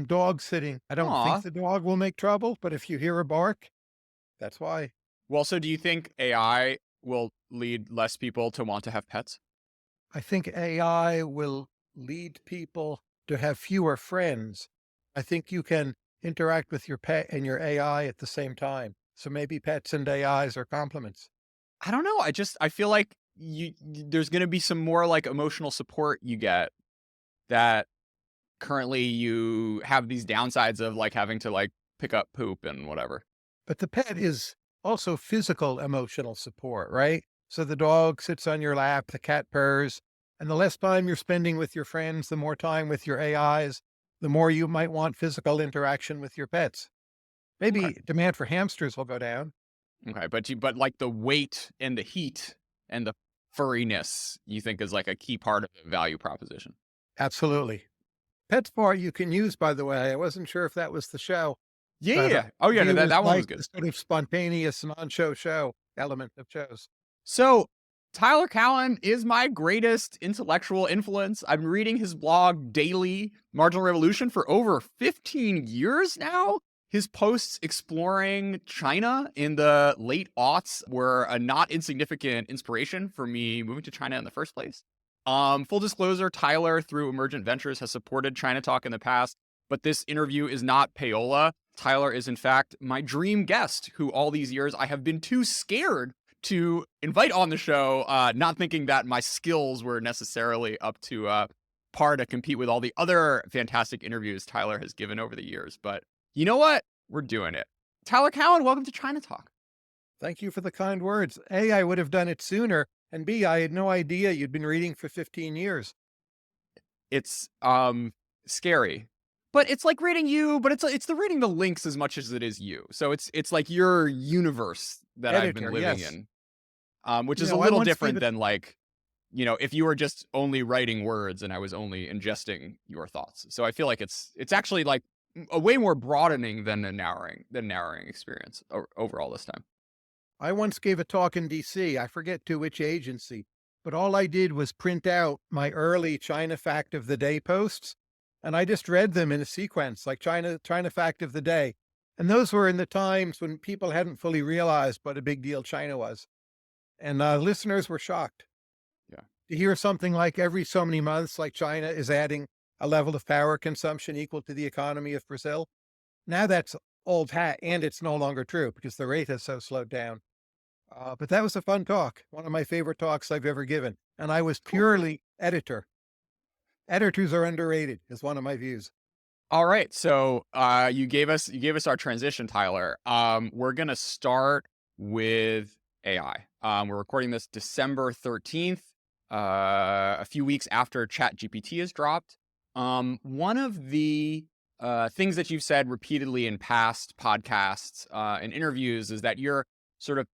Dog sitting. I don't think Aw. the dog will make trouble, but if you hear a bark, that's why. Well, so do you think AI will lead less people to want to have pets? I think AI will lead people to have fewer friends. I think you can interact with your pet and your AI at the same time. So maybe pets and AIs are complements. I don't know. I feel like there's going to be some more like emotional support you get that currently you have these downsides of like having to like pick up poop and whatever. But the pet is also physical emotional support, right? So the dog sits on your lap, the cat purrs, and the less time you're spending with your friends, the more time with your AIs, the more you might want physical interaction with your pets. Okay. Maybe demand for hamsters will go down. Okay, but like the weight and the heat and the furriness you think is like a key part of the value proposition. Absolutely. PetSmart you can use, by the way. I wasn't sure if that was the show, Yeah, yeah, but yeah. Oh yeah, no, that viewers that one was like good. the sort of spontaneous non-show element of shows. So, Tyler Cowen is my greatest intellectual influence. I'm reading his blog daily, Marginal Revolution, for over 15 years now. His posts exploring China in the late aughts were a not insignificant inspiration for me moving to China in the first place. Full disclosure, Tyler, through Emergent Ventures, has supported China Talk in the past, but this interview is not payola. Tyler is, in fact, my dream guest, who all these years I have been too scared to invite on the show, not thinking that my skills were necessarily up to par to compete with all the other fantastic interviews Tyler has given over the years. But you know what? We're doing it. Tyler Cowen, welcome to China Talk. Thank you for the kind words. A, I would have done it sooner, and B, I had no idea you'd been reading for 15 years. It's scary, but it's like reading you, but it's the reading the links as much as it is you. So it's like your universe that I've been Editor, living yes. in, which You is a know, I little once gave different it than like if you were just only writing words and I was only ingesting your thoughts. So I feel like it's actually like a way more broadening than a narrowing experience overall this time. I once gave a talk in DC. I forget to which agency, but all I did was print out my early China fact of the day posts, and I just read them in a sequence, like China fact of the day. And those were in the times when people hadn't fully realized what a big deal China was. And listeners were shocked Yeah. to hear something like every so many months, like China is adding a level of power consumption equal to the economy of Brazil. Now that's old hat, and it's no longer true because the rate has so slowed down. But that was a fun talk, one of my favorite talks I've ever given. And I was Cool. purely editor. Editors are underrated, is one of my views. All right. So you gave us our transition, Tyler. We're gonna start with AI. We're recording this December 13th, a few weeks after ChatGPT is dropped. One of the things that you've said repeatedly in past podcasts and interviews is that you're sort of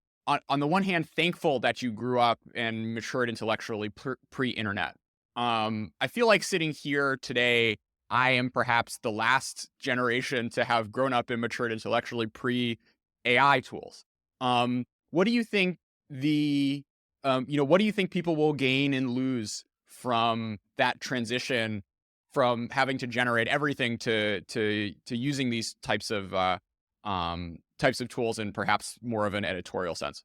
on the one hand thankful that you grew up and matured intellectually pre-internet. I feel like sitting here today I am perhaps the last generation to have grown up and matured intellectually pre AI tools. What do you think the what do you think people will gain and lose from that transition from having to generate everything to using these types of tools in perhaps more of an editorial sense?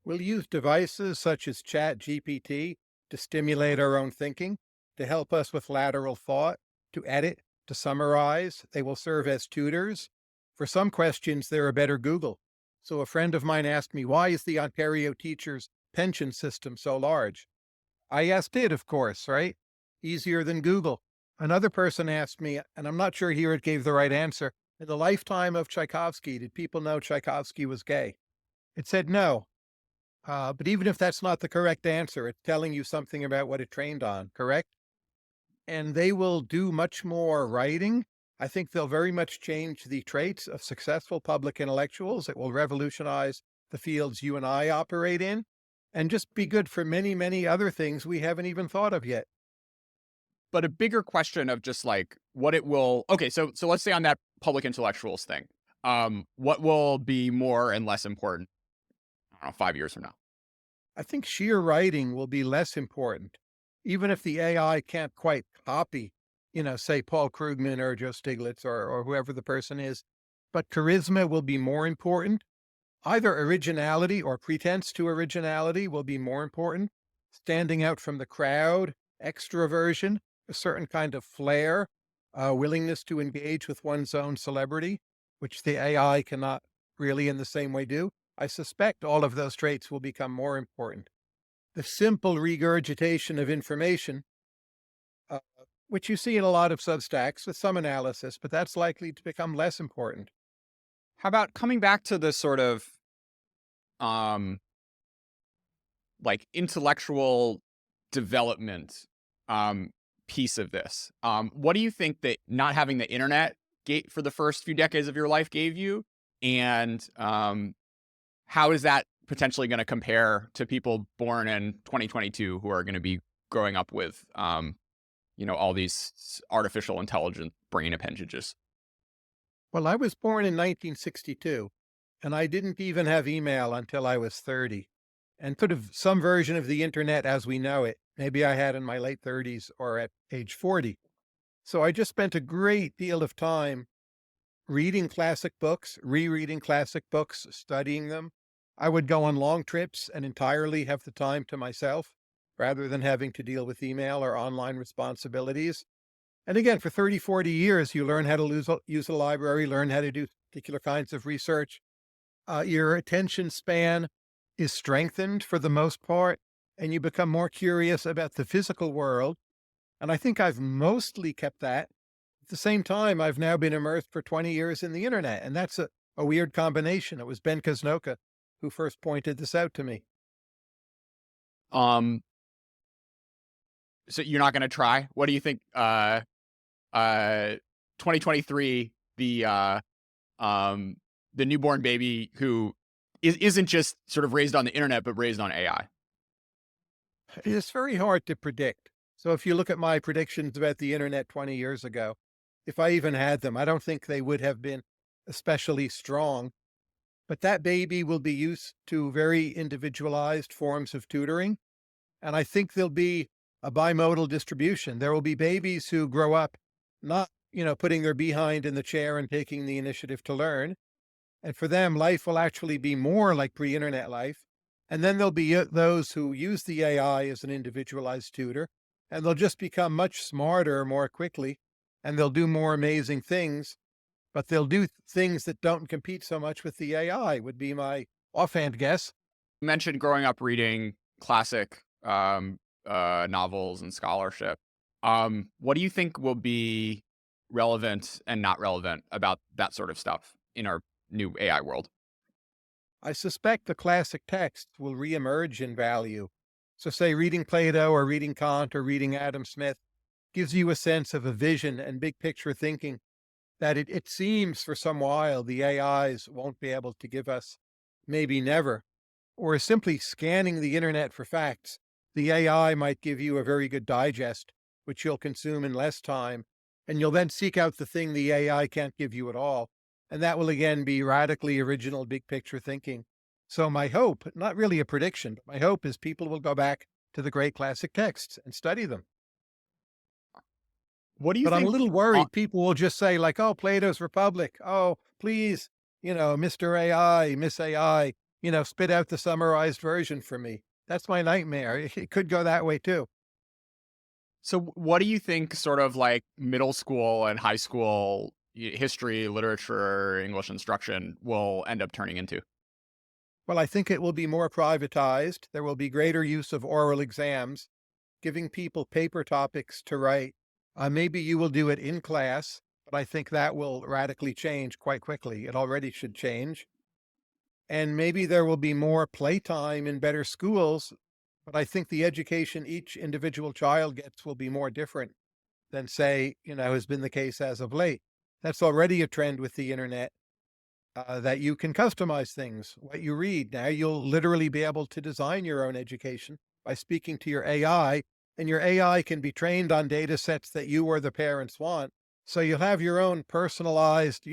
We'll use devices such as Chat GPT to stimulate our own thinking, to help us with lateral thought, to edit, to summarize. They will serve as tutors. For some questions, they're a better Google. So a friend of mine asked me, why is the Ontario teachers' pension system so large? I asked it, of course, right? Easier than Google. Another person asked me, and I'm not sure here it gave the right answer. In the lifetime of Tchaikovsky, did people know Tchaikovsky was gay? It said no. But even if that's not the correct answer, it's telling you something about what it trained on, correct? And they will do much more writing. I think they'll very much change the traits of successful public intellectuals. It will revolutionize the fields you and I operate in and just be good for many, many other things we haven't even thought of yet. But a bigger question of just like what it will okay, so let's say on that public intellectuals thing, what will be more and less important, I don't know, 5 years from now? I think sheer writing will be less important, even if the AI can't quite copy say Paul Krugman or Joe Stiglitz or whoever the person is. But charisma will be more important. Either originality or pretense to originality will be more important. Standing out from the crowd, extroversion, a certain kind of flair, willingness to engage with one's own celebrity, which the AI cannot really in the same way do. I suspect all of those traits will become more important. The simple regurgitation of information, uh, which you see in a lot of Substacks with some analysis, but that's likely to become less important. How about coming back to the sort of um like intellectual development um piece of this? What do you think that not having the internet gave for the first few decades of your life gave you? And how is that potentially going to compare to people born in 2022 who are going to be growing up with all these artificial intelligent brain appendages? Well, I was born in 1962, and I didn't even have email until I was 30, and sort of some version of the internet as we know it. Maybe I had in my late 30s or at age 40. So I just spent a great deal of time reading classic books, rereading classic books, studying them. I would go on long trips and entirely have the time to myself rather than having to deal with email or online responsibilities. And again, for 30, 40 years, you learn how to use a library, learn how to do particular kinds of research. Your attention span is strengthened for the most part, and you become more curious about the physical world. And I think I've mostly kept that. At the same time, I've now been immersed for 20 years in the internet, and that's a weird combination. It was Ben Kaznoka who first pointed this out to me. Um, so you're not going to try? What do you think? 2023, um, the newborn baby who isn't just sort of raised on the internet, but raised on AI. It's very hard to predict. So if you look at my predictions about the internet 20 years ago, if I even had them, I don't think they would have been especially strong. But that baby will be used to very individualized forms of tutoring. And I think there'll be a bimodal distribution. There will be babies who grow up not, putting their behind in the chair and taking the initiative to learn. And for them, life will actually be more like pre-internet life. And then there'll be those who use the AI as an individualized tutor, and they'll just become much smarter more quickly, and they'll do more amazing things, but they'll do things that don't compete so much with the AI, would be my offhand guess. You mentioned growing up reading classic novels and scholarship. What do you think will be relevant and not relevant about that sort of stuff in our new AI world? I suspect the classic texts will reemerge in value. So, say reading Plato or reading Kant or reading Adam Smith gives you a sense of a vision and big picture thinking that it seems for some while the AIs won't be able to give us, maybe never, or simply scanning the internet for facts. The AI might give you a very good digest, which you'll consume in less time, and you'll then seek out the thing the AI can't give you at all. And that will again be radically original big picture thinking. So my hope, not really a prediction, but my hope is people will go back to the great classic texts and study them. What do you But I'm a think? little Uh, worried people will just say like, "Oh, Plato's Republic. Oh, please, Mr. AI, Miss AI, spit out the summarized version for me." That's my nightmare. It could go that way too. so, what do you think? Sort of like middle school and high school history, literature, English instruction will end up turning into? Well, I think it will be more privatized. There will be greater use of oral exams, giving people paper topics to write. Maybe you will do it in class, but I think that will radically change quite quickly. It already should change. And maybe there will be more playtime in better schools, but I think the education each individual child gets will be more different than, say, has been the case as of late. That's already a trend with the internet, that you can customize things, what you read. Now you'll literally be able to design your own education by speaking to your AI, and your AI can be trained on data sets that you or the parents want. So you'll have your own personalized,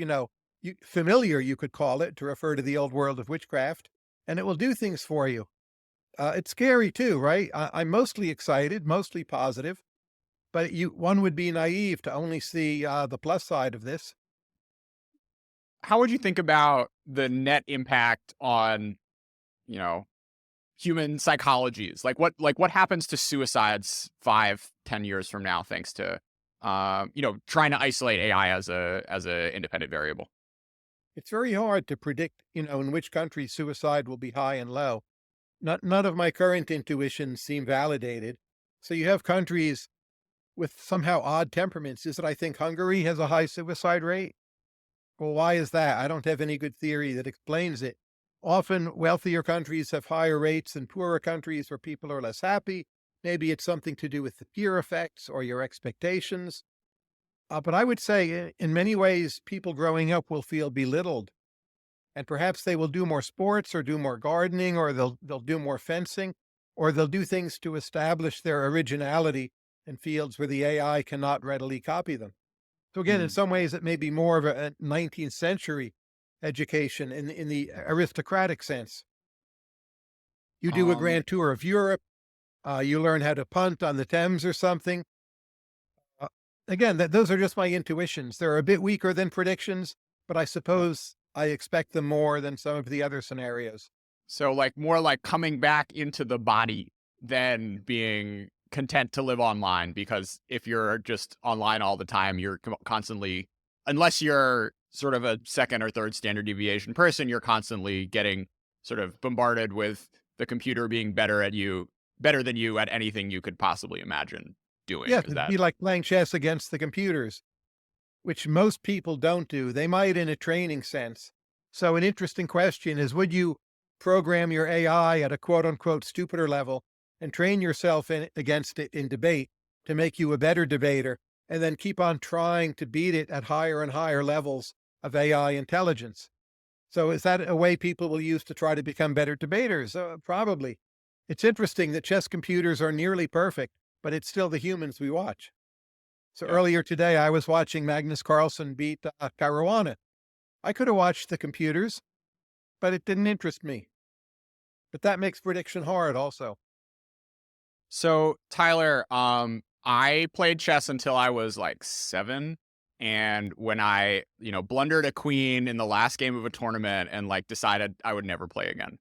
familiar, you could call it, to refer to the old world of witchcraft, and it will do things for you. It's scary too, right? I'm mostly excited, mostly positive. but one would be naive to only see the plus side of this. How would you think about the net impact on, you know, human psychologies? Like what happens to suicides 5, 10 years from now, thanks to trying to isolate AI as a independent variable? It's very hard to predict, in which country suicide will be high and low. None of my current intuitions seem validated. So you have countries with somehow odd temperaments. Is it I think Hungary has a high suicide rate? Well, why is that? I don't have any good theory that explains it. Often, wealthier countries have higher rates than poorer countries where people are less happy. Maybe it's something to do with the peer effects or your expectations. But I would say, in many ways, people growing up will feel belittled, and perhaps they will do more sports or do more gardening, or they'll do more fencing, or they'll do things to establish their originality in fields where the AI cannot readily copy them. So again, in Mm. some ways, it may be more of a 19th century education in the aristocratic sense. You do a Um, grand tour of Europe, you learn how to punt on the Thames or something. Uh, Again, those are just my intuitions. They're a bit weaker than predictions, but I yeah. suppose I expect them more than some of the other scenarios. So like more like coming back into the body than being content to live online, because if you're just online all the time, you're constantly, unless you're sort of a second or third standard deviation person, you're constantly getting sort of bombarded with the computer being better than you at anything you could possibly imagine doing. Yes, Is it'd that be like playing chess against the computers, which most people don't do. They might in a training sense. So, an interesting question is, would you program your AI at a quote unquote stupider level and train yourself against it in debate to make you a better debater, and then keep on trying to beat it at higher and higher levels of AI intelligence? So, is that a way people will use to try to become better debaters? Probably. It's interesting that chess computers are nearly perfect, but it's still the humans we watch. So yeah. earlier today, I was watching Magnus Carlsen beat Caruana. I could have watched the computers, but it didn't interest me. But that makes prediction hard also. So, Tyler, I played chess until I was like 7. And when I, blundered a queen in the last game of a tournament and like decided I would never play again.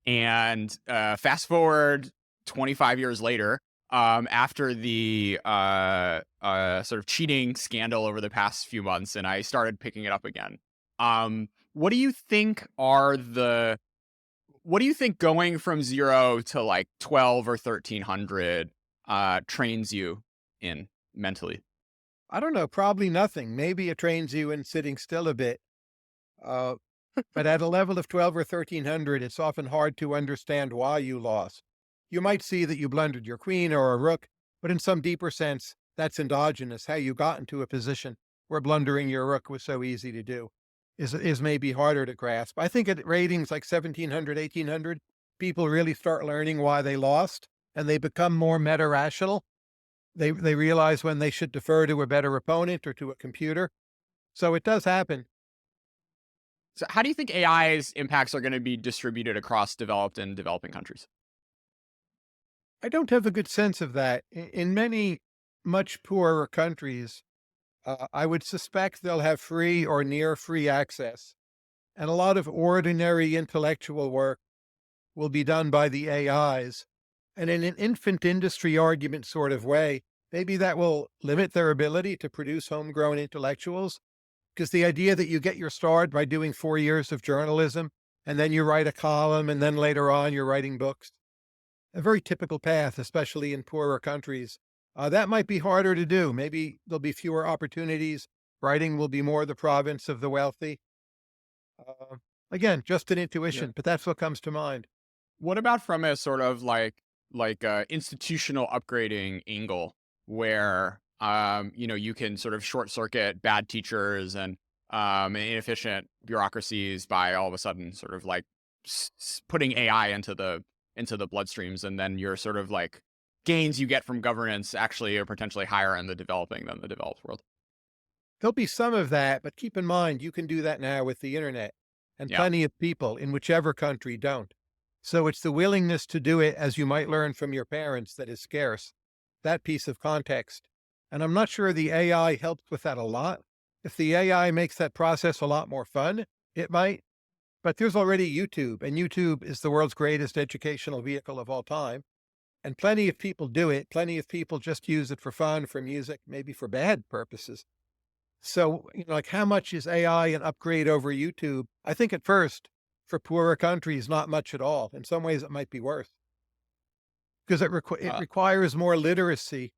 And fast forward 25 years later, after the sort of cheating scandal over the past few months, and I started picking it up again. What do you think are the what do you think going from 0 to, like, 12 or 1,300, trains you in mentally? I don't know, probably nothing. Maybe it trains you in sitting still a bit. Uh, but at a level of 12 or 1300, it's often hard to understand why you lost. You might see that you blundered your queen or a rook, but in some deeper sense, that's endogenous. How you got into a position where blundering your rook was so easy to do is maybe harder to grasp. I think at ratings like 1700, 1800, people really start learning why they lost and they become more meta rational. They realize when they should defer to a better opponent or to a computer. So it does happen. So how do you think AI's impacts are gonna be distributed across developed and developing countries? I don't have a good sense of that. In many much poorer countries, I would suspect they'll have free or near free access. And a lot of ordinary intellectual work will be done by the AIs. And in an infant industry argument sort of way, maybe that will limit their ability to produce homegrown intellectuals. Because the idea that you get your start by doing 4 years of journalism, and then you write a column, and then later on you're writing books, a very typical path, especially in poorer countries. That might be harder to do. Maybe there'll be fewer opportunities. Writing will be more the province of the wealthy. Uh, Again, just an Yeah. intuition, but that's what comes to mind. What about from a sort of institutional upgrading angle where, you can sort of short circuit bad teachers and, inefficient bureaucracies by all of a sudden sort of like putting AI into the bloodstreams, and then your sort of like gains you get from governance actually are potentially higher in the developing than the developed world. There'll be some of that, but keep in mind, you can do that now with the internet, and Yeah. plenty of people in whichever country don't. So it's the willingness to do it as you might learn from your parents that is scarce. that piece of context. And I'm not sure the AI helps with that a lot. If the AI makes that process a lot more fun, it might. But there's already YouTube, and YouTube is the world's greatest educational vehicle of all time. And plenty of people do it. Plenty of people just use it for fun, for music, maybe for bad purposes. So, like how much is AI an upgrade over YouTube? I think at first, for poorer countries, not much at all. In some ways, it might be worse because it Uh, requires more literacy.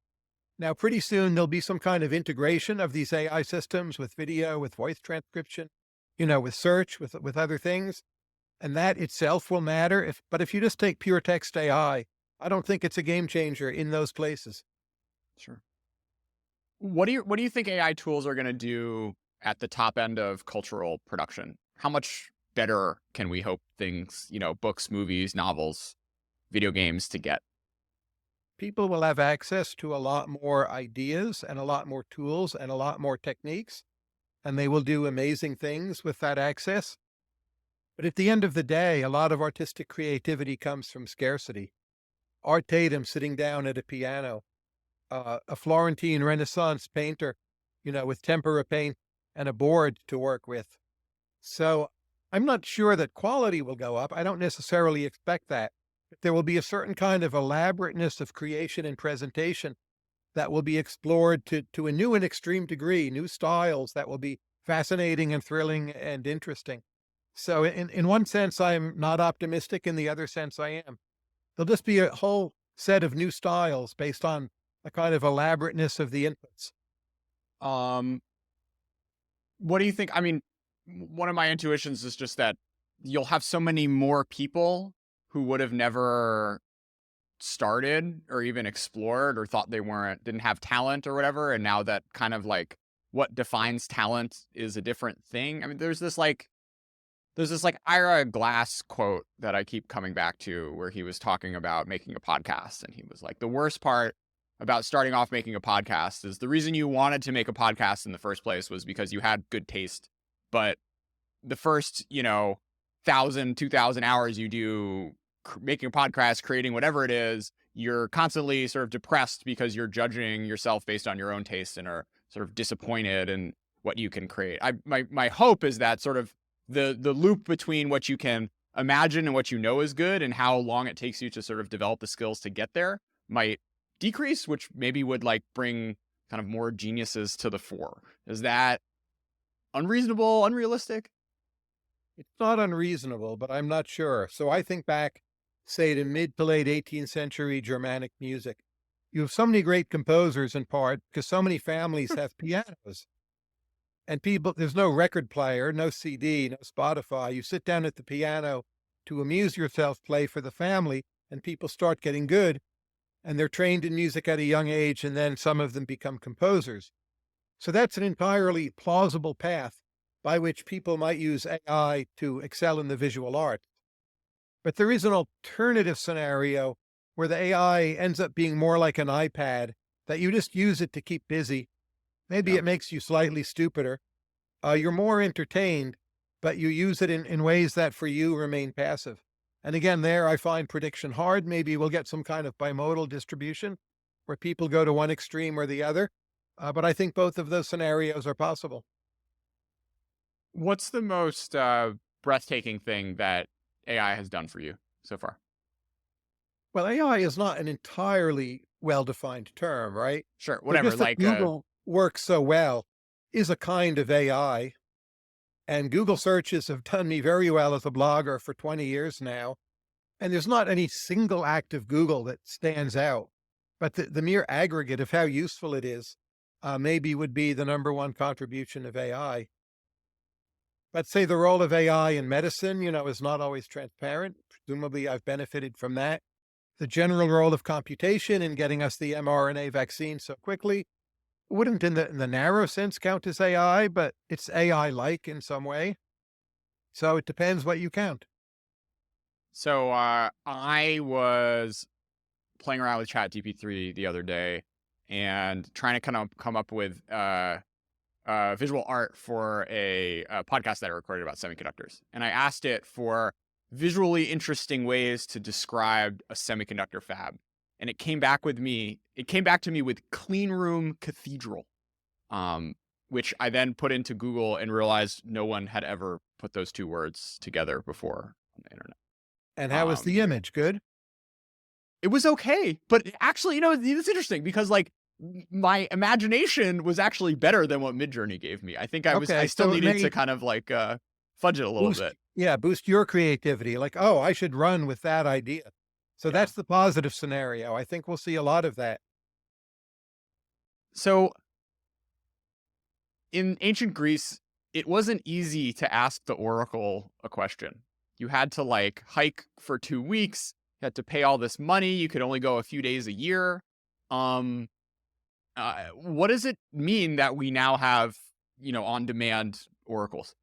Now, pretty soon, there'll be some kind of integration of these AI systems with video, with voice transcription, with search, with other things. And that itself will matter. But if you just take pure text AI, I don't think it's a game changer in those places. sure. What do you think AI tools are going to do at the top end of cultural production? How much better can we hope things, books, movies, novels, video games to get? People will have access to a lot more ideas and a lot more tools and a lot more techniques, and they will do amazing things with that access. But at the end of the day, a lot of artistic creativity comes from scarcity. Art Tatum sitting down at a piano, a Florentine Renaissance painter, with tempera paint and a board to work with. So I'm not sure that quality will go up. I don't necessarily expect that. But there will be a certain kind of elaborateness of creation and presentation that will be explored to a new and extreme degree, new styles that will be fascinating and thrilling and interesting. So in one sense, I'm not optimistic. In the other sense, I am. There'll just be a whole set of new styles based on a kind of elaborateness of the inputs. Um, what do you think? I mean, one of my intuitions is just that you'll have so many more people who would have never started or even explored or thought they didn't have talent or whatever, and now that kind of like what defines talent is a different thing. I mean, there's this like Ira Glass quote that I keep coming back to where he was talking about making a podcast, and he was like, the worst part about starting off making a podcast is the reason you wanted to make a podcast in the first place was because you had good taste, but the first 1,000 2,000 hours you do making a podcast, creating whatever it is, you're constantly sort of depressed because you're judging yourself based on your own taste and are sort of disappointed in what you can create. My hope is that sort of the loop between what you can imagine and what you know is good and how long it takes you to sort of develop the skills to get there might decrease, which maybe would like bring kind of more geniuses to the fore. Is that unreasonable, unrealistic? It's not unreasonable, but I'm not sure. So I think back, say, to mid to late 18th century Germanic music. You have so many great composers in part because so many families have pianos. And people, there's no record player, no CD, no Spotify. You sit down at the piano to amuse yourself, play for the family, and people start getting good. And they're trained in music at a young age, and then some of them become composers. So that's an entirely plausible path by which people might use AI to excel in the visual arts. But there is an alternative scenario where the AI ends up being more like an iPad, that you just use it to keep busy. Maybe Yeah. it makes you slightly stupider. You're more entertained, but you use it in ways that for you remain passive. And again, there I find prediction hard. Maybe we'll get some kind of bimodal distribution where people go to one extreme or the other. But I think both of those scenarios are possible. What's the most breathtaking thing that AI has done for you so far? Well, AI is not an entirely well-defined term, right? Sure, So whatever. just that Like, Google works so well is a kind of AI. And Google searches have done me very well as a blogger for 20 years now. And there's not any single act of Google that stands out, but the mere aggregate of how useful it is, maybe would be the number one contribution of AI. Let's say the role of AI in medicine, is not always transparent. Presumably, I've benefited from that. The general role of computation in getting us the mRNA vaccine so quickly wouldn't, in the narrow sense, count as AI, but it's AI-like in some way. So it depends what you count. so I was playing around with ChatGPT the other day and trying to kind of come up with visual art for a podcast that I recorded about semiconductors. And I asked it for visually interesting ways to describe a semiconductor fab. and it came back with me. It came back to me with clean room cathedral, which I then put into Google and realized no one had ever put those two words together before on the internet. And how was Um, the image? Good? it was okay, but actually, it's interesting because like my imagination was actually better than what Midjourney gave me. I Okay, still so it needed to may kind of like fudge it a little boost bit. yeah, boost your creativity, like, "Oh, I should run with that idea." So Yeah. that's the positive scenario. I think we'll see a lot of that. So in ancient Greece, it wasn't easy to ask the oracle a question. You had to like hike for 2 weeks. You had to pay all this money. You could only go a few days a year. Um, what does it mean that we now have, on demand oracles?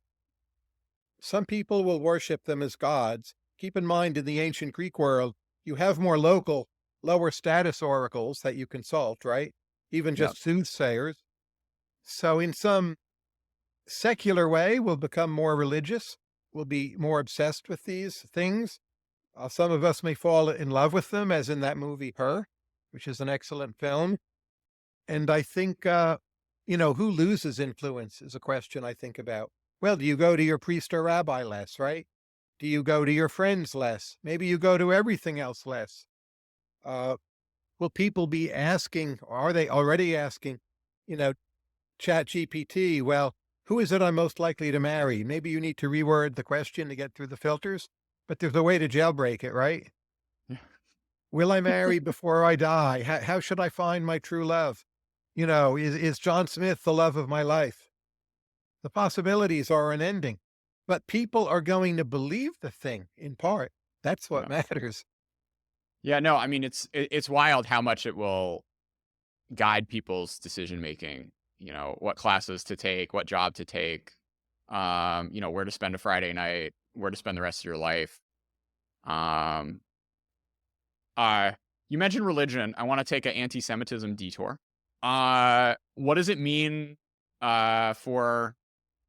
Some people will worship them as gods. Keep in mind, in the ancient Greek world, you have more local, lower status oracles that you consult, right? Even Yeah. just soothsayers. So, in some secular way, we'll become more religious. We'll be more obsessed with these things. Some of us may fall in love with them, as in that movie Her, which is an excellent film. And I think, who loses influence is a question I think about. Well, do you go to your priest or rabbi less, right? Do you go to your friends less? Maybe you go to everything else less. Uh, will people be asking, or are they already asking, you know, Chat GPT, well, who is it I'm most likely to marry? Maybe you need to reword the question to get through the filters, but there's a way to jailbreak it, right? Will I marry before I die? How should I find my true love? Is John Smith the love of my life? The possibilities are unending, but people are going to believe the thing in part. That's what Yeah. matters. Yeah. No, I mean, it's wild how much it will guide people's decision making. What classes to take, what job to take, where to spend a Friday night, where to spend the rest of your life. Um, uh, you mentioned religion. I want to take an anti-Semitism detour. What does it mean for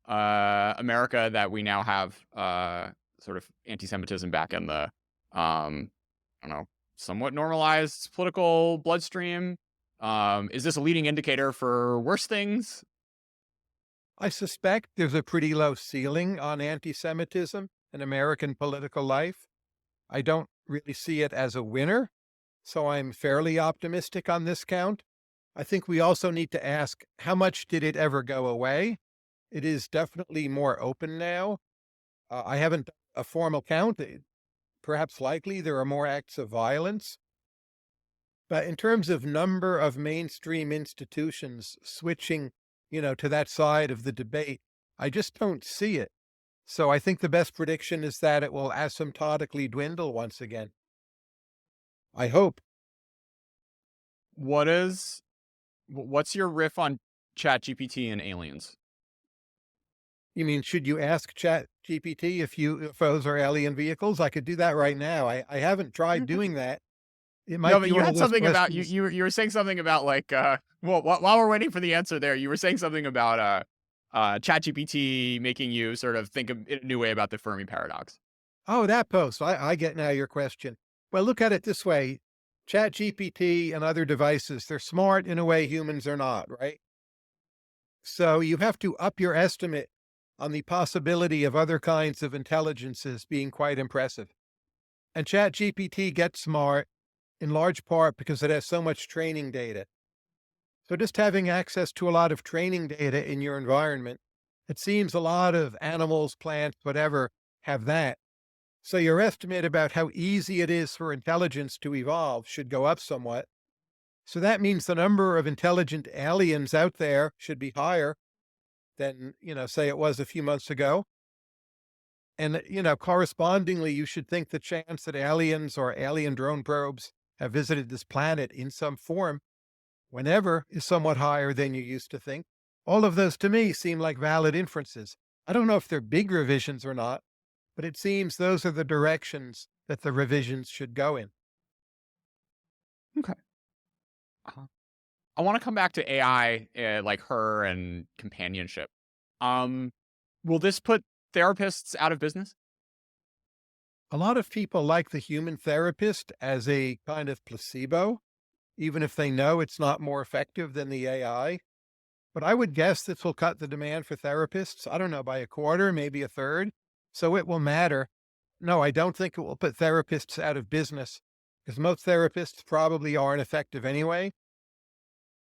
America that we now have sort of anti-Semitism back in the I don't know, somewhat normalized political bloodstream? Is this a leading indicator for worse things? I suspect there's a pretty low ceiling on anti Semitism in American political life. I don't really see it as a winner, so I'm fairly optimistic on this count. I think we also need to ask, how much did it ever go away? It is definitely more open now. I haven't done a formal count. Perhaps likely there are more acts of violence. But in terms of number of mainstream institutions switching, to that side of the debate, I just don't see it. So I think the best prediction is that it will asymptotically dwindle once again. I hope. What's your riff on ChatGPT and aliens? You mean, should you ask Chat GPT if UFOs are alien vehicles? I could do that right now. I haven't tried doing that. It No, might but be you one of had those something about questions. you were saying something about like well while we're waiting for the answer there, you were saying something about ChatGPT making you sort of think in a new way about the Fermi paradox. Oh, that post. I get now your question. Well, look at it this way. Chat GPT and other devices, they're smart in a way humans are not, right? So you have to up your estimate on the possibility of other kinds of intelligences being quite impressive. And ChatGPT gets smart in large part because it has so much training data. So just having access to a lot of training data in your environment, it seems a lot of animals, plants, whatever have that. So your estimate about how easy it is for intelligence to evolve should go up somewhat. So that means the number of intelligent aliens out there should be higher than, say it was a few months ago. And, correspondingly, you should think the chance that aliens or alien drone probes have visited this planet in some form, whenever, is somewhat higher than you used to think. All of those to me seem like valid inferences. I don't know if they're big revisions or not, but it seems those are the directions that the revisions should go in. Okay. Uh-huh. I want to come back to AI, like her and companionship. Um, will this put therapists out of business? A lot of people like the human therapist as a kind of placebo, even if they know it's not more effective than the AI. But I would guess this will cut the demand for therapists, I don't know, by a quarter, maybe a third. So it will matter. No, I don't think it will put therapists out of business because most therapists probably aren't effective anyway.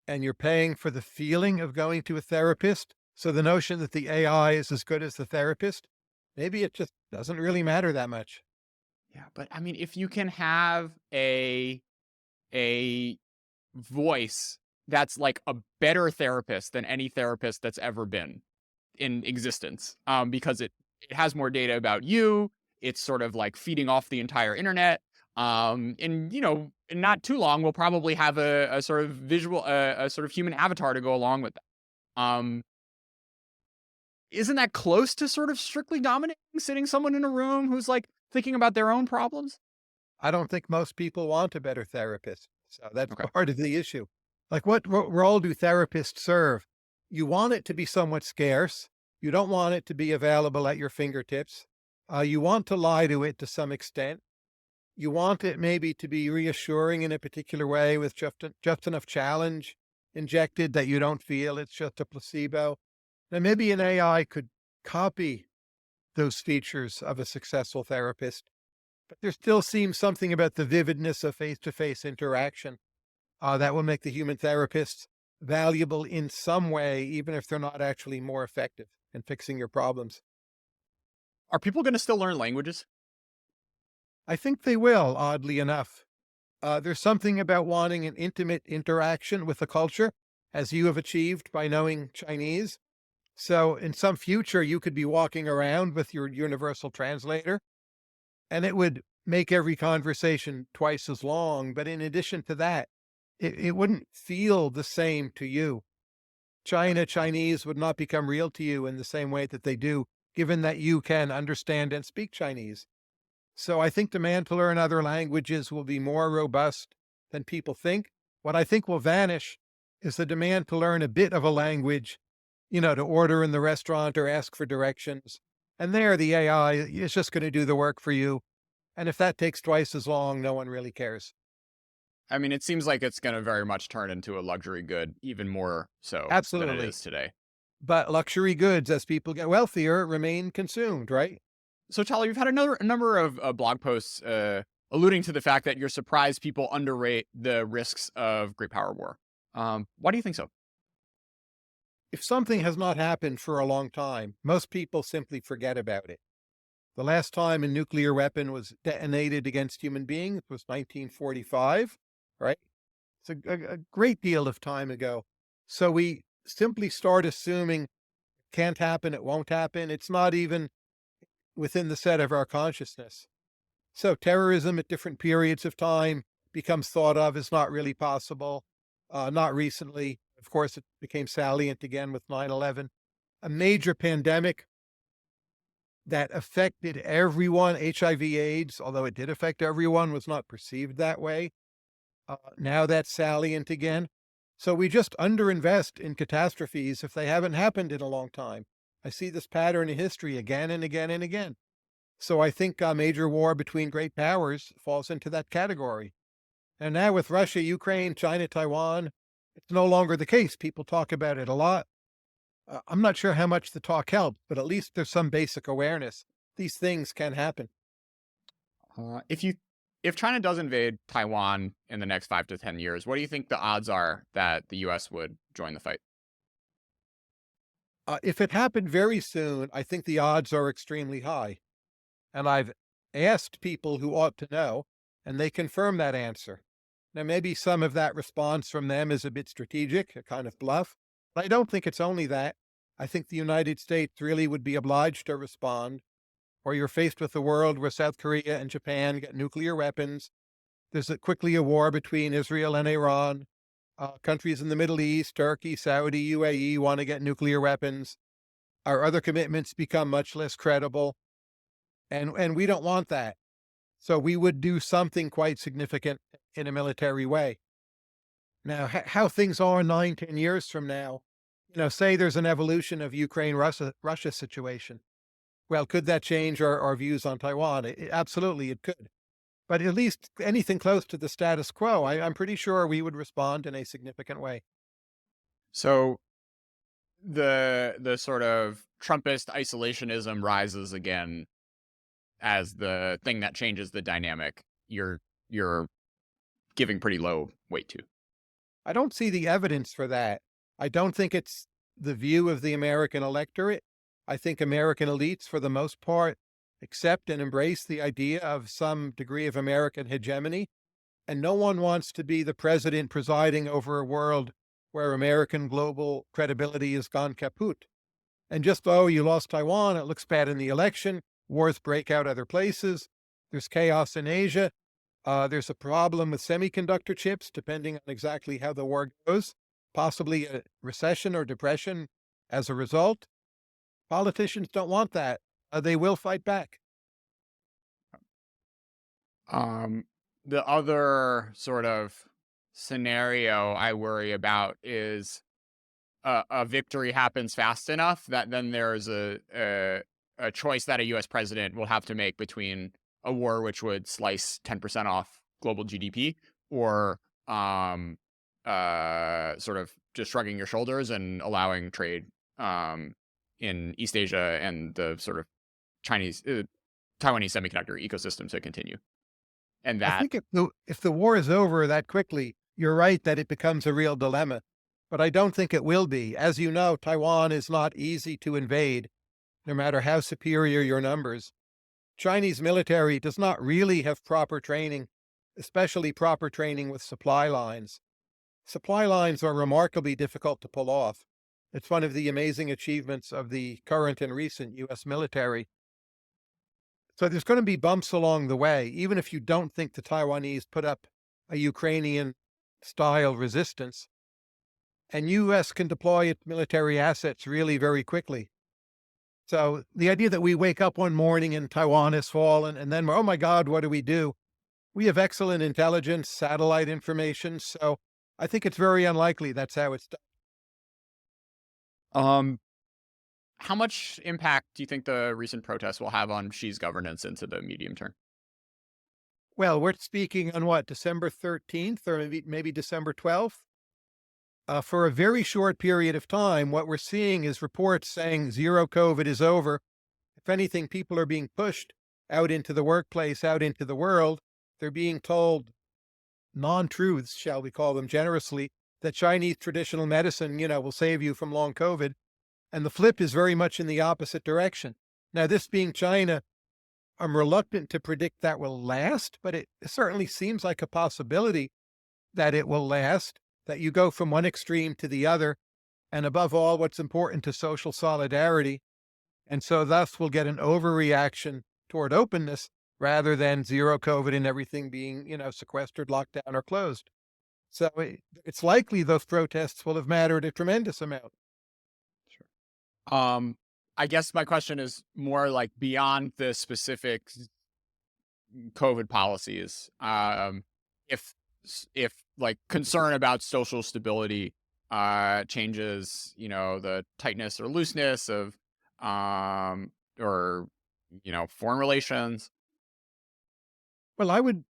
And you're paying for the feeling of going to a therapist. So the notion that the AI is as good as the therapist, maybe it just doesn't really matter that much. Yeah, but I mean, if you can have a voice that's like a better therapist than any therapist that's ever been in existence, because it has more data about you. It's sort of like feeding off the entire internet. And in not too long, we'll probably have a sort of visual, a sort of human avatar to go along with that. Isn't that close to sort of strictly dominating, sitting someone in a room who's like thinking about their own problems? I don't think most people want a better therapist. So that's Okay. part of the issue. Like, what role do therapists serve? You want it to be somewhat scarce. You don't want it to be available at your fingertips. You want to lie to it to some extent. You want it maybe to be reassuring in a particular way with just enough challenge injected that you don't feel it's just a placebo. Now, maybe an AI could copy those features of a successful therapist, but there still seems something about the vividness of face to face interaction that will make the human therapists valuable in some way, even if they're not actually more effective in fixing your problems. Are people going to still learn languages? I think they will, oddly enough. There's something about wanting an intimate interaction with the culture, as you have achieved by knowing Chinese. So, in some future, you could be walking around with your universal translator, and it would make every conversation twice as long. But in addition to that, it wouldn't feel the same to you. Chinese would not become real to you in the same way that they do, given that you can understand and speak Chinese. So I think demand to learn other languages will be more robust than people think. What I think will vanish is the demand to learn a bit of a language, to order in the restaurant or ask for directions. And there, the AI is just going to do the work for you. And if that takes twice as long, no one really cares. I mean, it seems like it's going to very much turn into a luxury good, even more so than it Absolutely. is today. But luxury goods, as people get wealthier, remain consumed, right? So, Charlie, you've had a number of blog posts alluding to the fact that you're surprised people underrate the risks of great power war. Why do you think so? If something has not happened for a long time, most people simply forget about it. The last time a nuclear weapon was detonated against human beings was 1945, right? It's a great deal of time ago. So we simply start assuming can't happen, it won't happen. It's not even within the set of our consciousness. So terrorism at different periods of time becomes thought of as not really possible. Not recently. Of course, it became salient again with 9/11. A major pandemic that affected everyone, HIV AIDS, although it did affect everyone, was not perceived that way. Now that's salient again. So we just underinvest in catastrophes if they haven't happened in a long time. I see this pattern in history again and again and again. So I think a major war between great powers falls into that category. And now with Russia, Ukraine, China, Taiwan, it's no longer the case. People talk about it a lot. I'm not sure how much the talk helped, but at least there's some basic awareness. These things can happen. If if China does invade Taiwan in the next 5 to 10 years, what do you think the odds are that the U.S. would join the fight? If it happened very soon, I think the odds are extremely high. And I've asked people who ought to know, and they confirm that answer. Now, maybe some of that response from them is a bit strategic, a kind of bluff, but I don't think it's only that. I think the United States really would be obliged to respond, or you're faced with a world where South Korea and Japan get nuclear weapons. There's quickly a war between Israel and Iran. Countries in the Middle East, Turkey, Saudi, UAE want to get nuclear weapons. Our other commitments become much less credible, and we don't want that. So we would do something quite significant in a military way. Now, how things are 9, 10 years from now, say there's an evolution of Ukraine Russia situation. Well, could that change our views on Taiwan? Absolutely, it could. But at least anything close to the status quo, I'm pretty sure we would respond in a significant way. So the sort of Trumpist isolationism rises again as the thing that changes the dynamic. You're giving pretty low weight to. I don't see the evidence for that. I don't think it's the view of the American electorate. I think American elites, for the most part, accept and embrace the idea of some degree of American hegemony. And no one wants to be the president presiding over a world where American global credibility has gone kaput. And just though you lost Taiwan, it looks bad in the election. Wars break out other places. There's chaos in Asia. There's a problem with semiconductor chips, depending on exactly how the war goes, possibly a recession or depression as a result. Politicians don't want that. They will fight back. Um, the other sort of scenario I worry about is a victory happens fast enough that then there's a choice that a U.S. president will have to make between a war which would slice 10% off global GDP or sort of just shrugging your shoulders and allowing trade in East Asia and the sort of Chinese Taiwanese semiconductor ecosystem to continue. And I that think if the war is over that quickly, you're right that it becomes a real dilemma. But I don't think it will be. As you know, Taiwan is not easy to invade, no matter how superior your numbers. Chinese military does not really have proper training, especially proper training with supply lines. Supply lines are remarkably difficult to pull off. It's one of the amazing achievements of the current and recent US military. So there's going to be bumps along the way, even if you don't think the Taiwanese put up a Ukrainian style resistance. And US can deploy its military assets really very quickly. So the idea that we wake up one morning and Taiwan has fallen and then, oh my God, what do we do? We have excellent intelligence, satellite information. So I think it's very unlikely that's how it's done. um how much impact do you think the recent protests will have on Xi's governance into the medium term? Well, we're speaking on what, December 13th or maybe December 12th? For a very short period of time, what we're seeing is reports saying zero COVID is over. If anything, people are being pushed out into the workplace, out into the world. They're being told non-truths, shall we call them generously, that Chinese traditional medicine, will save you from long COVID. And the flip is very much in the opposite direction. Now, this being China, I'm reluctant to predict that will last, but it certainly seems like a possibility that it will last, that you go from one extreme to the other. And above all, what's important to social solidarity. And so thus we'll get an overreaction toward openness rather than zero COVID and everything being, sequestered, locked down, or closed. So it's likely those protests will have mattered a tremendous amount. Um, I guess my question is more like beyond the specific COVID policies. If if like concern about social stability changes, the tightness or looseness of or foreign relations. Well, I would,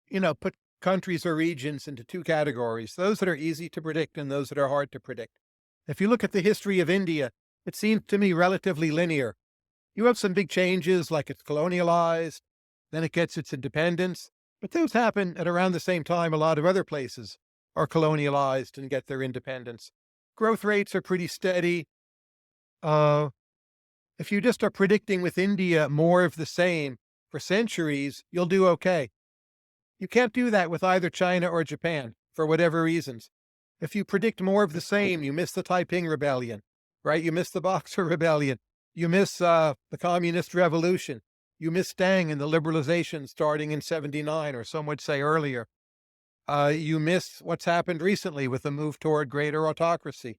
put countries or regions into two categories, those that are easy to predict and those that are hard to predict. If you look at the history of India, it seems to me relatively linear. You have some big changes, like it's colonialized, then it gets its independence, but those happen at around the same time a lot of other places are colonialized and get their independence. Growth rates are pretty steady. Uh, if you just are predicting with India more of the same for centuries, you'll do okay. You can't do that with either China or Japan, for whatever reasons. If you predict more of the same, you miss the Taiping Rebellion, right? You miss the Boxer Rebellion. You miss the Communist Revolution. You miss Deng and the liberalization starting in 79, or some would say earlier. You miss what's happened recently with the move toward greater autocracy.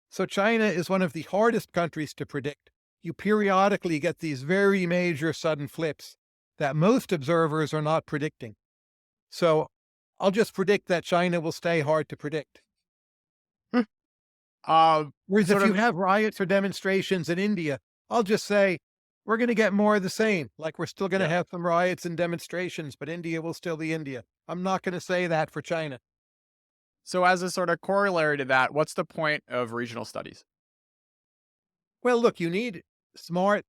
So China is one of the hardest countries to predict. You periodically get these very major sudden flips that most observers are not predicting. So I'll just predict that China will stay hard to predict. Uh, Whereas if sort you of have riots or demonstrations in India, I'll just say we're going to get more of the same. Like we're still going to Yeah. have some riots and demonstrations, but India will still be India. I'm not going to say that for China. So as a sort of corollary to that, what's the point of regional studies? Well, look, you need smart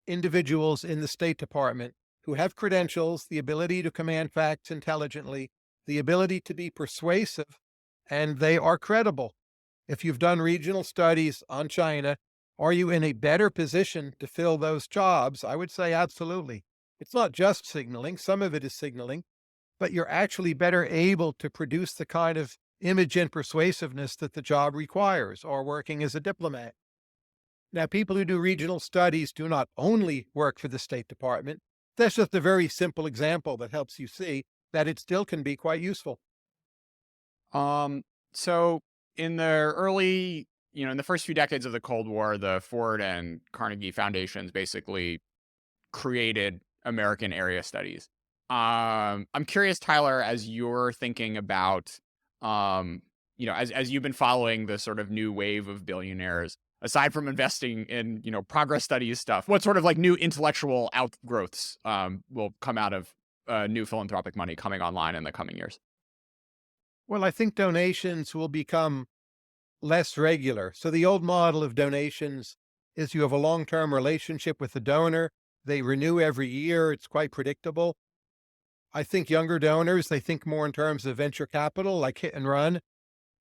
individuals in the State Department who have credentials, the ability to command facts intelligently, the ability to be persuasive, and they are credible. If you've done regional studies on China, are you in a better position to fill those jobs? I would say absolutely. It's not just signaling, some of it is signaling, but you're actually better able to produce the kind of image and persuasiveness that the job requires, or working as a diplomat. Now, people who do regional studies do not only work for the State Department. That's just a very simple example that helps you see that it still can be quite useful. Um, so in the early, in the first few decades of the Cold War, the Ford and Carnegie foundations basically created American area studies. I'm curious, Tyler, as you're thinking about, as you've been following the sort of new wave of billionaires, aside from investing in, progress studies stuff, what sort of like new intellectual outgrowths will come out of new philanthropic money coming online in the coming years? Well, I think donations will become less regular. So, the old model of donations is you have a long term relationship with the donor, they renew every year, it's quite predictable. I think younger donors, they think more in terms of venture capital, like hit and run,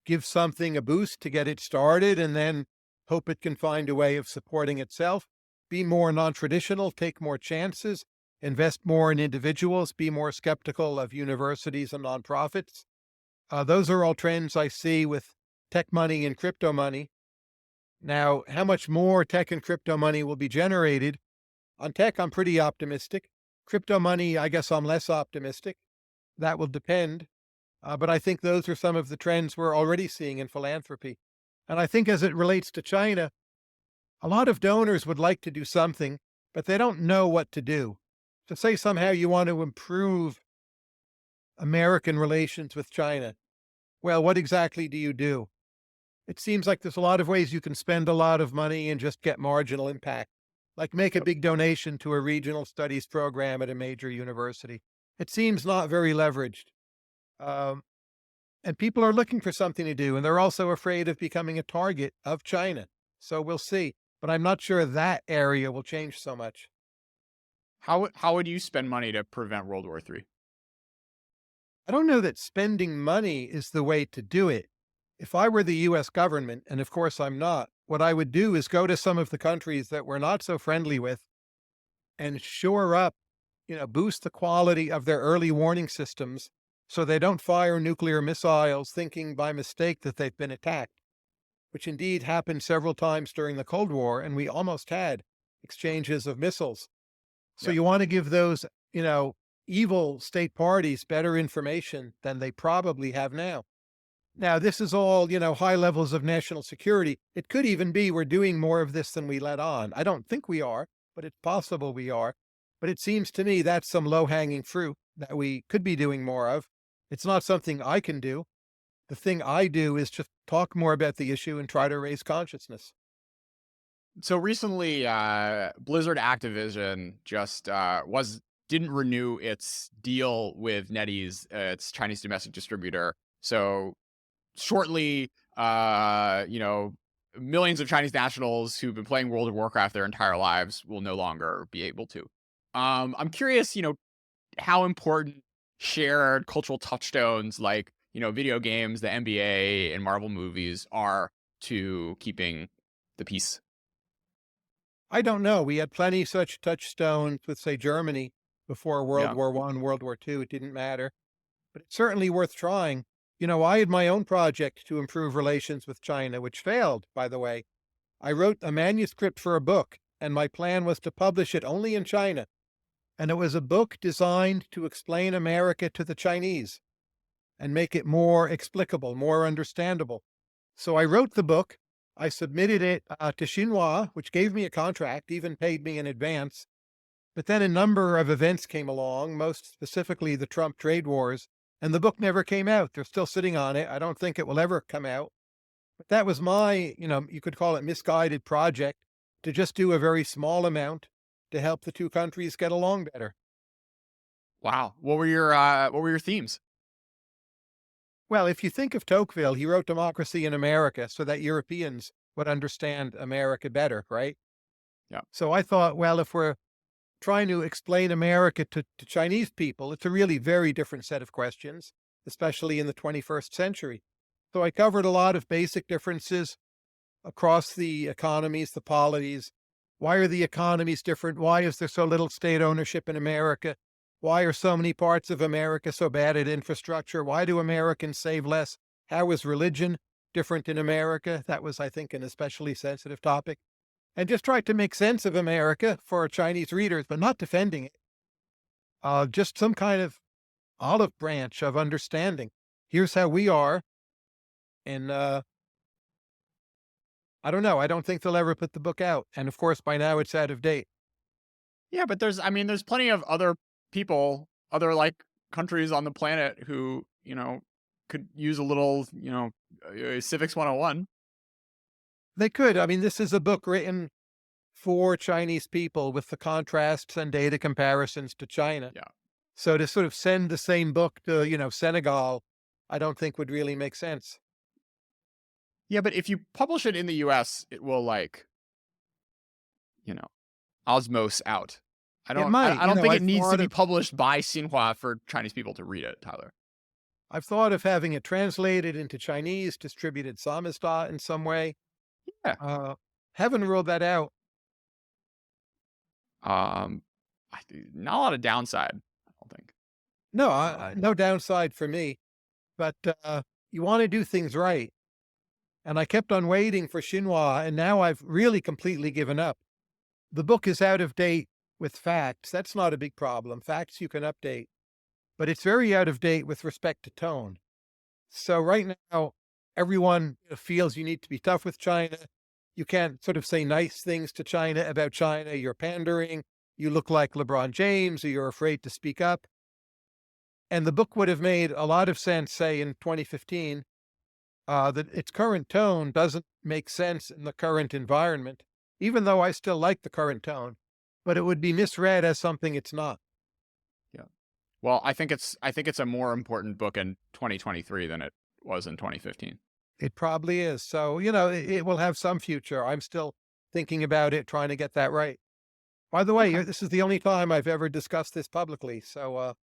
give something a boost to get it started, and then hope it can find a way of supporting itself. Be more non traditional, take more chances, invest more in individuals, be more skeptical of universities and nonprofits. Those are all trends I see with tech money and crypto money. Now, how much more tech and crypto money will be generated? On tech, I'm pretty optimistic. Crypto money, I guess I'm less optimistic. That will depend. But I think those are some of the trends we're already seeing in philanthropy. And I think as it relates to China, a lot of donors would like to do something, but they don't know what to do. To say somehow you want to improve American relations with China, well, what exactly do you do? It seems like there's a lot of ways you can spend a lot of money and just get marginal impact, like make a Yep. big donation to a regional studies program at a major university. It seems not very leveraged. Um, And people are looking for something to do, and they're also afraid of becoming a target of China. So we'll see. But I'm not sure that area will change so much. How would you spend money to prevent World War III? I don't know that spending money is the way to do it. If I were the US government, and of course I'm not, what I would do is go to some of the countries that we're not so friendly with and shore up, boost the quality of their early warning systems so they don't fire nuclear missiles thinking by mistake that they've been attacked, which indeed happened several times during the Cold War, and we almost had exchanges of missiles. So Yeah. you want to give those, evil state parties better information than they probably have now. Now, this is all, high levels of national security. It could even be we're doing more of this than we let on. I don't think we are, but it's possible we are. But it seems to me that's some low hanging fruit that we could be doing more of. It's not something I can do. The thing I do is just talk more about the issue and try to raise consciousness. So recently, Blizzard Activision just was didn't renew its deal with NetEase, its Chinese domestic distributor. So shortly, millions of Chinese nationals who've been playing World of Warcraft their entire lives will no longer be able to. I'm curious, how important shared cultural touchstones like, video games, the NBA, and Marvel movies are to keeping the peace. I don't know. We had plenty such touchstones with, say, Germany before World Yeah. War One, World War II. It didn't matter, but it's certainly worth trying. I had my own project to improve relations with China, which failed, by the way. I wrote a manuscript for a book, and my plan was to publish it only in China. And it was a book designed to explain America to the Chinese and make it more explicable, more understandable. So I wrote the book. I submitted it to Xinhua, which gave me a contract, even paid me in advance. But then a number of events came along, most specifically the Trump trade wars, and the book never came out. They're still sitting on it. I don't think it will ever come out. But that was my, you could call it misguided project to just do a very small amount, to help the two countries get along better. Wow. What were your themes? Well, if you think of Tocqueville, he wrote Democracy in America so that Europeans would understand America better, right? Yeah. So I thought, well, if we're trying to explain America to Chinese people, it's a really very different set of questions, especially in the 21st century. So I covered a lot of basic differences across the economies, the polities. Why are the economies different? Why is there so little state ownership in America? Why are so many parts of America so bad at infrastructure? Why do Americans save less? How is religion different in America? That was, I think, an especially sensitive topic. And just tried to make sense of America for Chinese readers, but not defending it. Just some kind of olive branch of understanding. Here's how we are. And I don't know. I don't think they'll ever put the book out. And of course, by now it's out of date. Yeah, but there's plenty of other people, other like countries on the planet who, could use a little, civics 101. They could. I mean, this is a book written for Chinese people with the contrasts and data comparisons to China. Yeah. So to sort of send the same book to, Senegal, I don't think would really make sense. Yeah, but if you publish it in the US, it will like, you know, osmose out. I It don't I, might, I don't think it I've needs to thought be of published by Xinhua for Chinese people to read it, Tyler. I've thought of having it translated into Chinese, distributed samizdat in some way. Yeah. Uh, haven't ruled that out. Um Not a lot of downside, I don't think. No, Um no downside for me, but you want to do things right. And I kept on waiting for Xinhua, and now I've really completely given up. The book is out of date with facts. That's not a big problem. Facts you can update, but it's very out of date with respect to tone. So right now, everyone feels you need to be tough with China. You can't sort of say nice things to China about China. You're pandering. You look like LeBron James, or you're afraid to speak up. And the book would have made a lot of sense, say, in 2015. That its current tone doesn't make sense in the current environment, even though I still like the current tone, but it would be misread as something it's not. yeah. Well, I think it's a more important book in 2023 than it was in 2015. It probably is. So, it will have some future. I'm still thinking about it, trying to get that right. By the way, Okay. this is the only time I've ever discussed this publicly. So,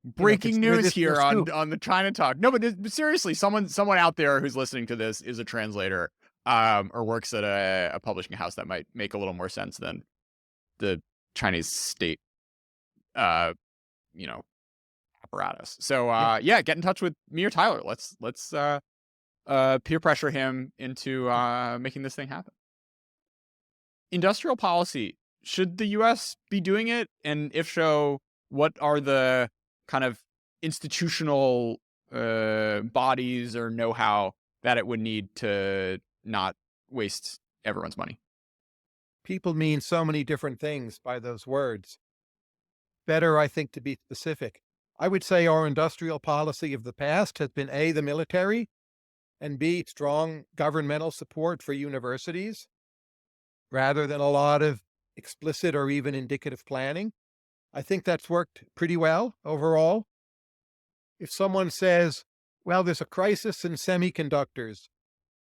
Breaking consider news this your here scoop. on the China Talk. No, but seriously, someone out there who's listening to this is a translator, or works at a publishing house that might make a little more sense than the Chinese state, uh, you know, apparatus. So, Yeah. yeah, get in touch with me or Tyler. Let's peer pressure him into making this thing happen. Industrial policy. Should the U.S. be doing it? And if so, what are the kind of institutional bodies or know-how that it would need to not waste everyone's money? People mean so many different things by those words. Better, I think, to be specific. I would say our industrial policy of the past has been A, the military, and B, strong governmental support for universities, rather than a lot of explicit or even indicative planning. I think that's worked pretty well overall. If someone says, well, there's a crisis in semiconductors,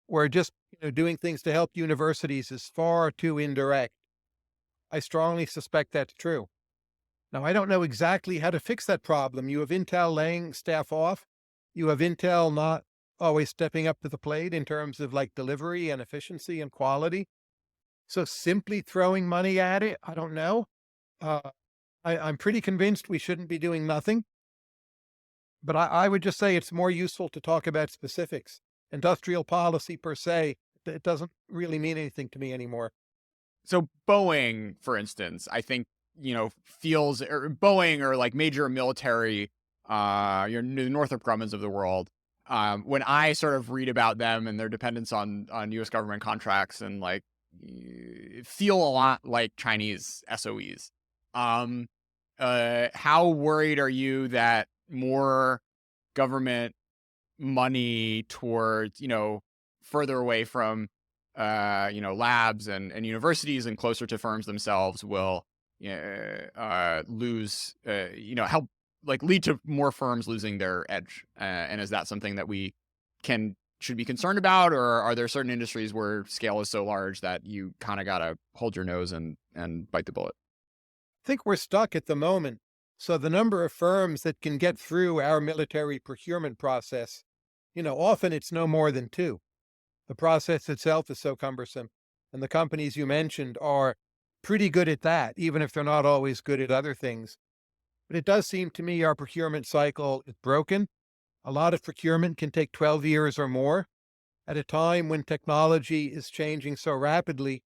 or just doing things to help universities is far too indirect, I strongly suspect that's true. Now, I don't know exactly how to fix that problem. You have Intel laying staff off. You have Intel not always stepping up to the plate in terms of like delivery and efficiency and quality. So simply throwing money at it, I don't know. Uh, I'm pretty convinced we shouldn't be doing nothing. But I would just say it's more useful to talk about specifics. Industrial policy per se, it doesn't really mean anything to me anymore. So Boeing, for instance, I think, feels or Boeing or like major military, the Northrop Grummans of the world. When I sort of read about them and their dependence on U.S. government contracts and like feel a lot like Chinese SOEs. How worried are you that more government money towards, further away from, labs and universities and closer to firms themselves will lose, help like lead to more firms losing their edge? And is that something that we can should be concerned about, or are there certain industries where scale is so large that you kind of gotta hold your nose and bite the bullet? Think we're stuck at the moment. So the number of firms that can get through our military procurement process, often it's no more than two. The process itself is so cumbersome. And the companies you mentioned are pretty good at that, even if they're not always good at other things. But it does seem to me our procurement cycle is broken. A lot of procurement can take 12 years or more at a time when technology is changing so rapidly.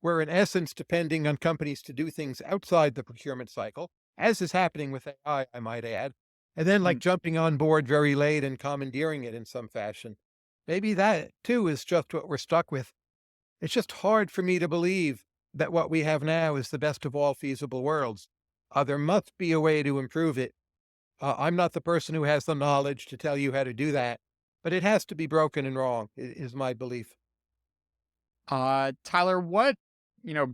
We're in essence depending on companies to do things outside the procurement cycle, as is happening with I might add, and then like Mm. jumping on board very late and commandeering it in some fashion. Maybe that too is just what we're stuck with. It's just hard for me to believe that what we have now is the best of all feasible worlds. There must be a way to improve it. I'm not the person who has the knowledge to tell you how to do that, but it has to be broken and wrong, is my belief. Tyler, what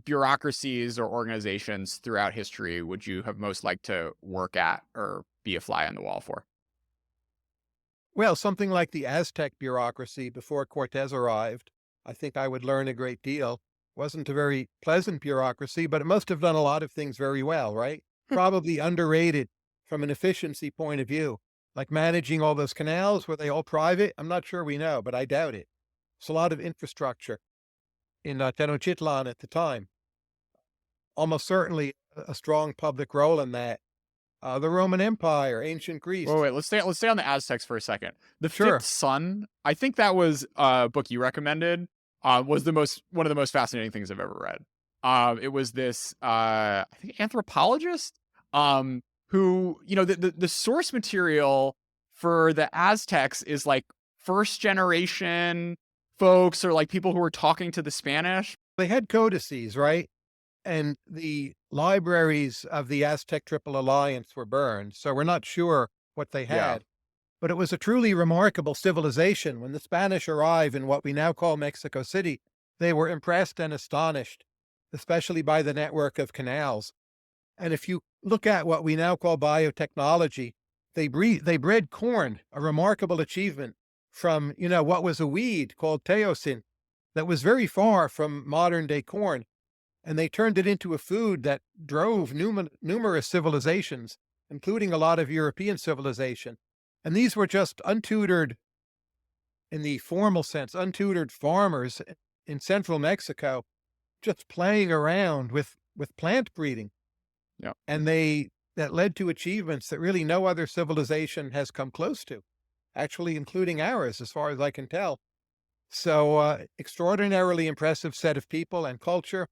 bureaucracies or organizations throughout history would you have most liked to work at or be a fly on the wall for? Well, something like the Aztec bureaucracy before Cortez arrived, I think I would learn a great deal. Wasn't a very pleasant bureaucracy, but it must have done a lot of things very well, right? Probably underrated from an efficiency point of view. Like managing all those canals, were they all private? I'm not sure we know, but I doubt it. It's a lot of infrastructure in Tenochtitlan at the time. Almost certainly a strong public role in that. The Roman Empire, ancient Wait, Greece. wait, let's stay on the Aztecs for a second. The Fifth Sure. Sun, I think that was a book you recommended. Was the most one of the most fascinating things I've ever read. It was this I think anthropologist who the source material for the Aztecs is like first generation folks or like people who were talking to the Spanish. They had codices, right? And the libraries of the Aztec Triple Alliance were burned, so we're not sure what they Yeah, had. But it was a truly remarkable civilization. When the Spanish arrived in what we now call Mexico City, they were impressed and astonished, especially by the network of canals. And if you look at what we now call biotechnology, they bred corn, a remarkable achievement from, what was a weed called teosin that was very far from modern day corn, and they turned it into a food that drove numerous civilizations, including a lot of European civilization. And these were just untutored, in the formal sense, untutored farmers in central Mexico, just playing around with plant breeding. yeah. And that led to achievements that really no other civilization has come close to, actually, including ours, as far as I can tell. So, extraordinarily impressive set of people and culture.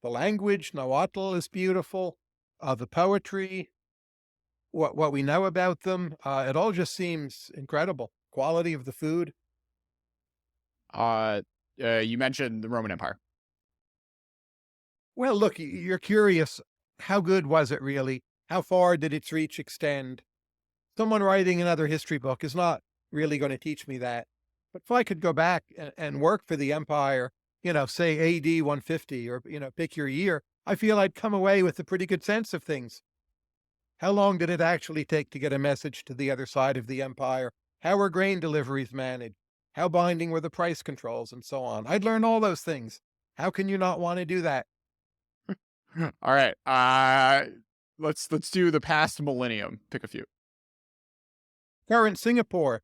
The language, Nahuatl, is beautiful. The poetry, what we know about them, it all just seems incredible. Quality of the food. Uh, you mentioned the Roman Empire. Well, look, you're curious. How good was it really? How far did its reach extend? Someone writing another history book is not really going to teach me that. But if I could go back and work for the empire, say AD 150 or, pick your year, I feel I'd come away with a pretty good sense of things. How long did it actually take to get a message to the other side of the empire? How were grain deliveries managed? How binding were the price controls and so on? I'd learn all those things. How can you not want to do that? All right. Let's do the past millennium. Pick a few. Current Singapore.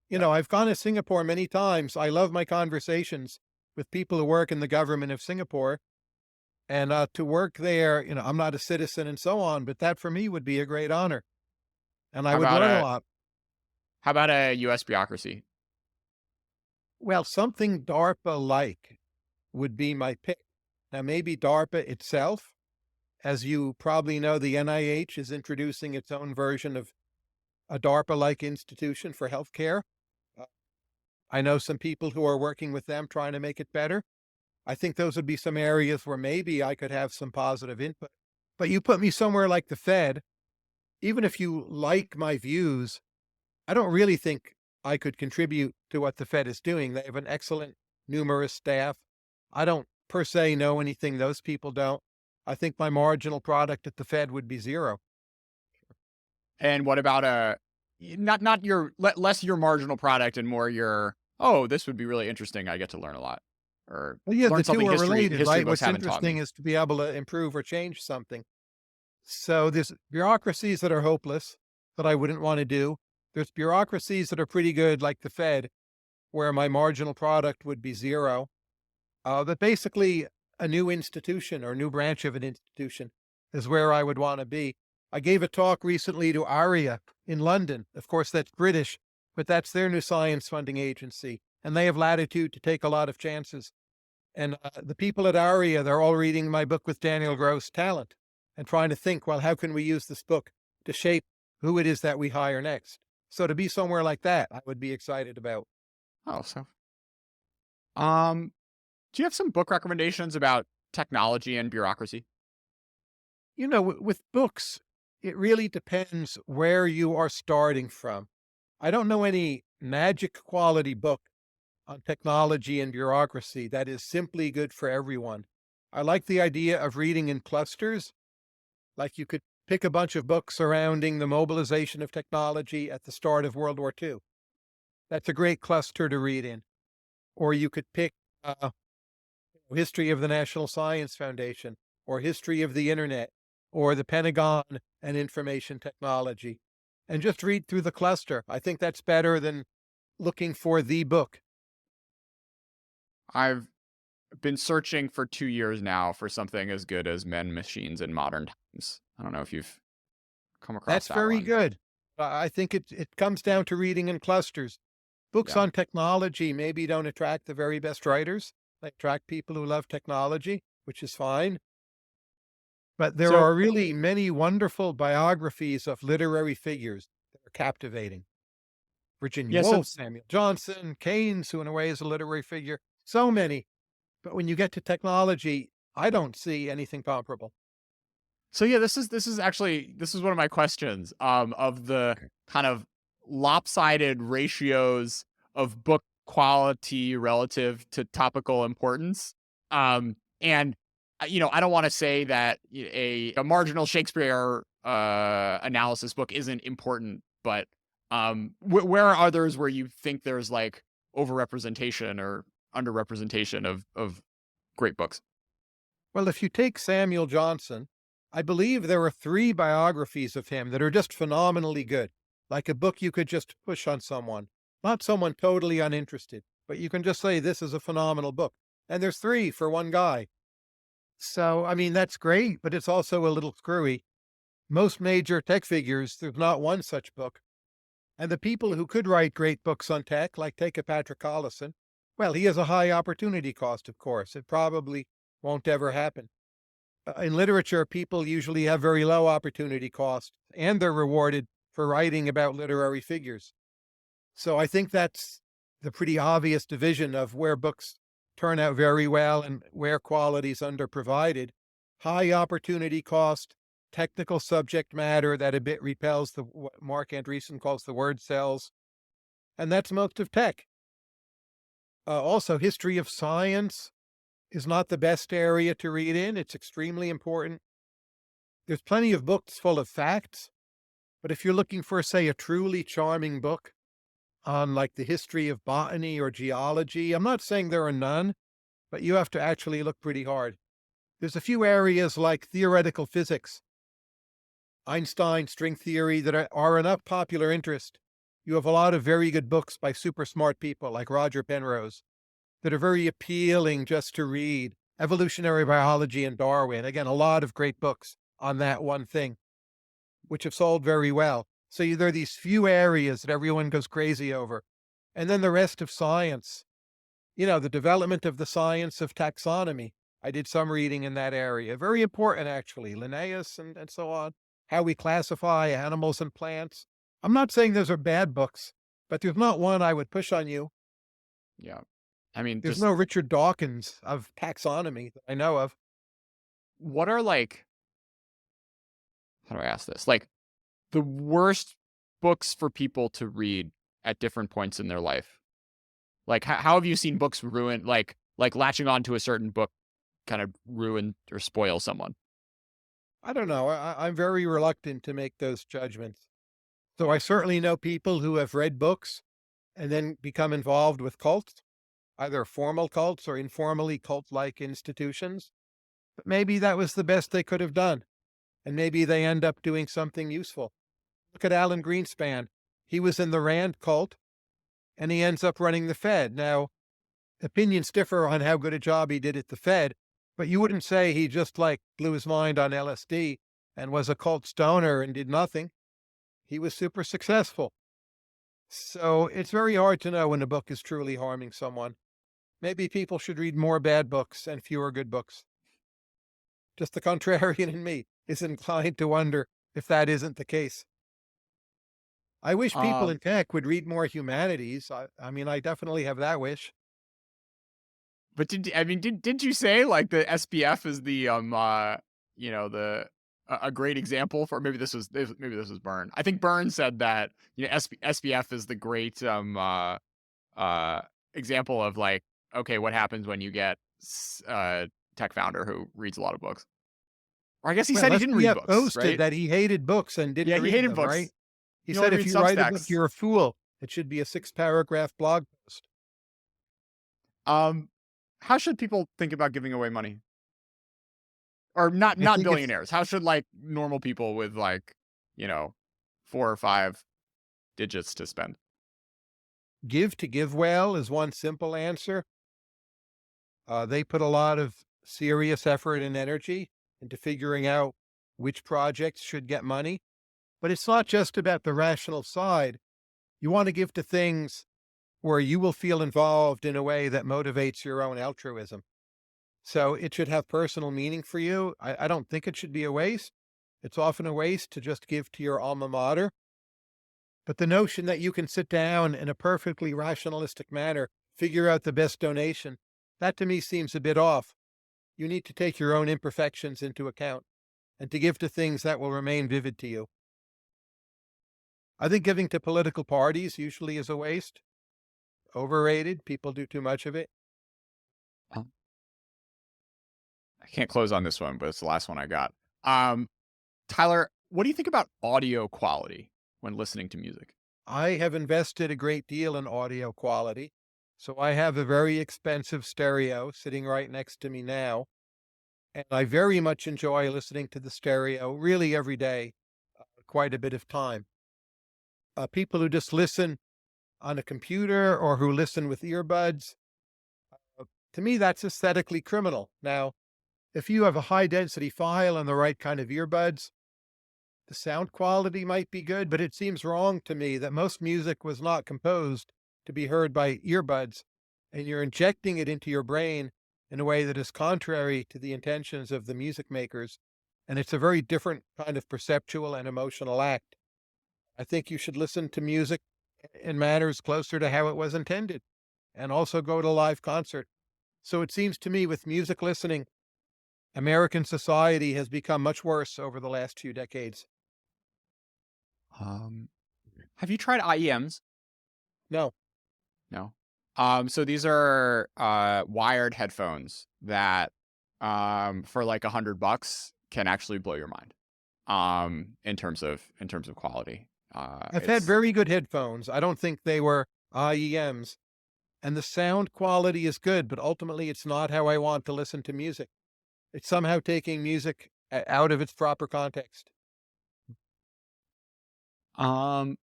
Yeah. I've gone to Singapore many times. I love my conversations with people who work in the government of Singapore. And to work there, I'm not a citizen and so on, but that for me would be a great honor. And I How would about learn a a lot. how about a U.S. bureaucracy? Well, something DARPA like would be my pick. Now, maybe DARPA itself, as you probably know, the NIH is introducing its own version of a DARPA like institution for healthcare. Uh, I know some people who are working with them trying to make it better. I think those would be some areas where maybe I could have some positive input. But you put me somewhere like the Fed, even if you like my views, I don't really think I could contribute to what the Fed is doing. They have an excellent, numerous staff. I don't per se know anything those people don't. I think my marginal product at the Fed would be zero. And what about not your less your marginal product and more your, oh, this would be really interesting. I get to learn a lot, or Well, yeah, the learn two something are history related, history right? books What's haven't taught interesting me. is to be able to improve or change something. So there's bureaucracies that are hopeless that I wouldn't want to do. There's bureaucracies that are pretty good, like the Fed, where my marginal product would be zero. But basically, a new institution or new branch of an institution is where I would want to be. I gave a talk recently to ARIA in London. Of course, that's British, but that's their new science funding agency, and they have latitude to take a lot of chances. And the people at ARIA, they're all reading my book with Daniel Gross, Talent, and trying to think, well, how can we use this book to shape who it is that we hire next? So to be somewhere like that, I would be excited about. Oh, so um, do you have some book recommendations about technology and bureaucracy? You know, with books, it really depends where you are starting from. I don't know any magic quality book on technology and bureaucracy that is simply good for everyone. I like the idea of reading in clusters. Like you could pick a bunch of books surrounding the mobilization of technology at the start of World War II. That's a great cluster to read in. Or you could pick history of the National Science Foundation, or history of the internet, or the Pentagon and information technology, and just read through the cluster. I think that's better than looking for the book. I've been searching for 2 years now for something as good as Men, Machines, and Modern Times. I don't know if you've come across That's that very one. good. I think it comes down to reading in clusters. Books Yeah. on technology maybe don't attract the very best writers. They attract people who love technology, which is fine. But there So are really many wonderful biographies of literary figures that are captivating. Virginia yeah, so Woolf, Samuel Johnson, Keynes, who in a way is a literary figure, so many. But when you get to technology, I don't see anything comparable. yeah, this is actually this is one of my questions, of the kind of lopsided ratios of book quality relative to topical importance. And I don't want to say that a marginal Shakespeare analysis book isn't important, but where are others where you think there's like overrepresentation or underrepresentation of great books? Well, if you take Samuel Johnson, I believe there are three biographies of him that are just phenomenally good, like a book you could just push on someone, not someone totally uninterested, but you can just say, this is a phenomenal book. And there's three for one guy. So, I mean, that's great, but it's also a little screwy. Most major tech figures, there's not one such book. And the people who could write great books on tech, like take a Patrick Collison, well, he has a high opportunity cost, of course. It probably won't ever happen. In literature, people usually have very low opportunity cost, and they're rewarded for writing about literary figures. So I think that's the pretty obvious division of where books turn out very well and where quality is underprovided. High opportunity cost, technical subject matter that a bit repels the what Mark Andreessen calls the word cells, and that's most of tech. Also, history of science is not the best area to read in. It's extremely important. There's plenty of books full of facts, but if you're looking for, say, a truly charming book on like the history of botany or geology, I'm not saying there are none, but you have to actually look pretty hard. There's a few areas like theoretical physics, Einstein string theory that are enough popular interest. You have a lot of very good books by super smart people like Roger Penrose that are very appealing just to read. Evolutionary biology and Darwin. Again, a lot of great books on that one thing, which have sold very well. So there are these few areas that everyone goes crazy over. And then the rest of science, the development of the science of taxonomy. I did some reading in that area. Very important, actually. Linnaeus and so on. How we classify animals and plants. I'm not saying those are bad books, but there's not one I would push on you. Yeah. I mean, There's just no Richard Dawkins of taxonomy that I know of. what are like, how do I ask this? Like the worst books for people to read at different points in their life. Like how have you seen books ruin, like latching on to a certain book kind of ruin or spoil someone? I don't know. I'm very reluctant to make those judgments. So I certainly know people who have read books and then become involved with cults, either formal cults or informally cult-like institutions. But maybe that was the best they could have done, and maybe they end up doing something useful. Look at Alan Greenspan. He was in the Rand cult, and he ends up running the Fed. Now, opinions differ on how good a job he did at the Fed, but you wouldn't say he just like blew his mind on LSD and was a cult stoner and did nothing. He was super successful. So it's very hard to know when a book is truly harming someone. Maybe people should read more bad books and fewer good books. Just the contrarian in me is inclined to wonder if that isn't the case. I wish people Um, in tech would read more humanities. I mean, I definitely have that wish. but did you say like the SPF is the the a great example for maybe this was Byrne. I think Byrne said that SPF is the great uh example of like okay what happens when you get tech founder who reads a lot of books. Or I guess he Well, said he didn't read SBF books, boasted right? that he hated books and Yeah, didn't he read hated them, right? books. He He only said, if reads you write a book, Substacks. you're a fool. It should be a 6 paragraph blog post. Um, how should people think about giving away money? Or I not think it's billionaires. How should like normal people with like, you know, 4 or 5 digits to spend? give to give well is one simple answer. They put a lot of serious effort and energy into figuring out which projects should get money. But it's not just about the rational side. You want to give to things where you will feel involved in a way that motivates your own altruism. So it should have personal meaning for you. I don't think it should be a waste. It's often a waste to just give to your alma mater. But the notion that you can sit down in a perfectly rationalistic manner, figure out the best donation, that to me seems a bit off. You need to take your own imperfections into account and to give to things that will remain vivid to you. I think giving to political parties usually is a waste. Overrated. People do too much of it. Um, I can't close on this one, but it's the last one I got. Um, Tyler, what do you think about audio quality when listening to music? I have invested a great deal in audio quality. So I have a very expensive stereo sitting right next to me now. And I very much enjoy listening to the stereo really every day, quite a bit of time. People who just listen on a computer or who listen with earbuds, to me, that's aesthetically criminal. Now, if you have a high density file and the right kind of earbuds, the sound quality might be good, but it seems wrong to me that most music was not composed to be heard by earbuds, and you're injecting it into your brain in a way that is contrary to the intentions of the music makers. And it's a very different kind of perceptual and emotional act. I think you should listen to music in manners closer to how it was intended and also go to live concert. So it seems to me with music listening, American society has become much worse over the last few decades. Um, have you tried IEMs? No. No. So these are wired headphones that for like $100 can actually blow your mind. In terms of quality. I've had It's very good headphones. I don't think they were IEMs, and the sound quality is good, but ultimately it's not how I want to listen to music. It's somehow taking music out of its proper context. um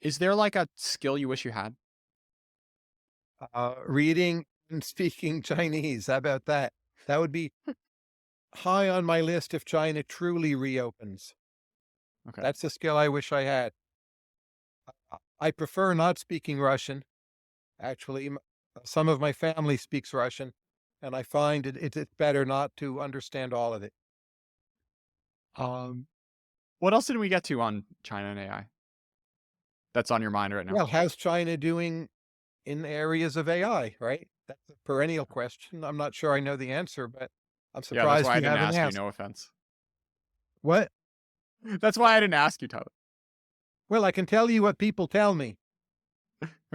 is there like a skill you wish you had? Reading and speaking Chinese. How about that? That would be high on my list if China truly reopens. Okay. That's a skill I wish I had. I prefer not speaking Russian. Actually, some of my family speaks Russian, and I find it's better not to understand all of it. Um what else did we get to on China and AI that's on your mind right now? Well, how's China doing in areas of AI, right? That's a perennial question. I'm not sure I know the answer, but I'm Yeah, that's surprised why I you didn't haven't ask you, asked. no offense. What? That's why I didn't ask you, Tyler. Well, I can tell you what people tell me,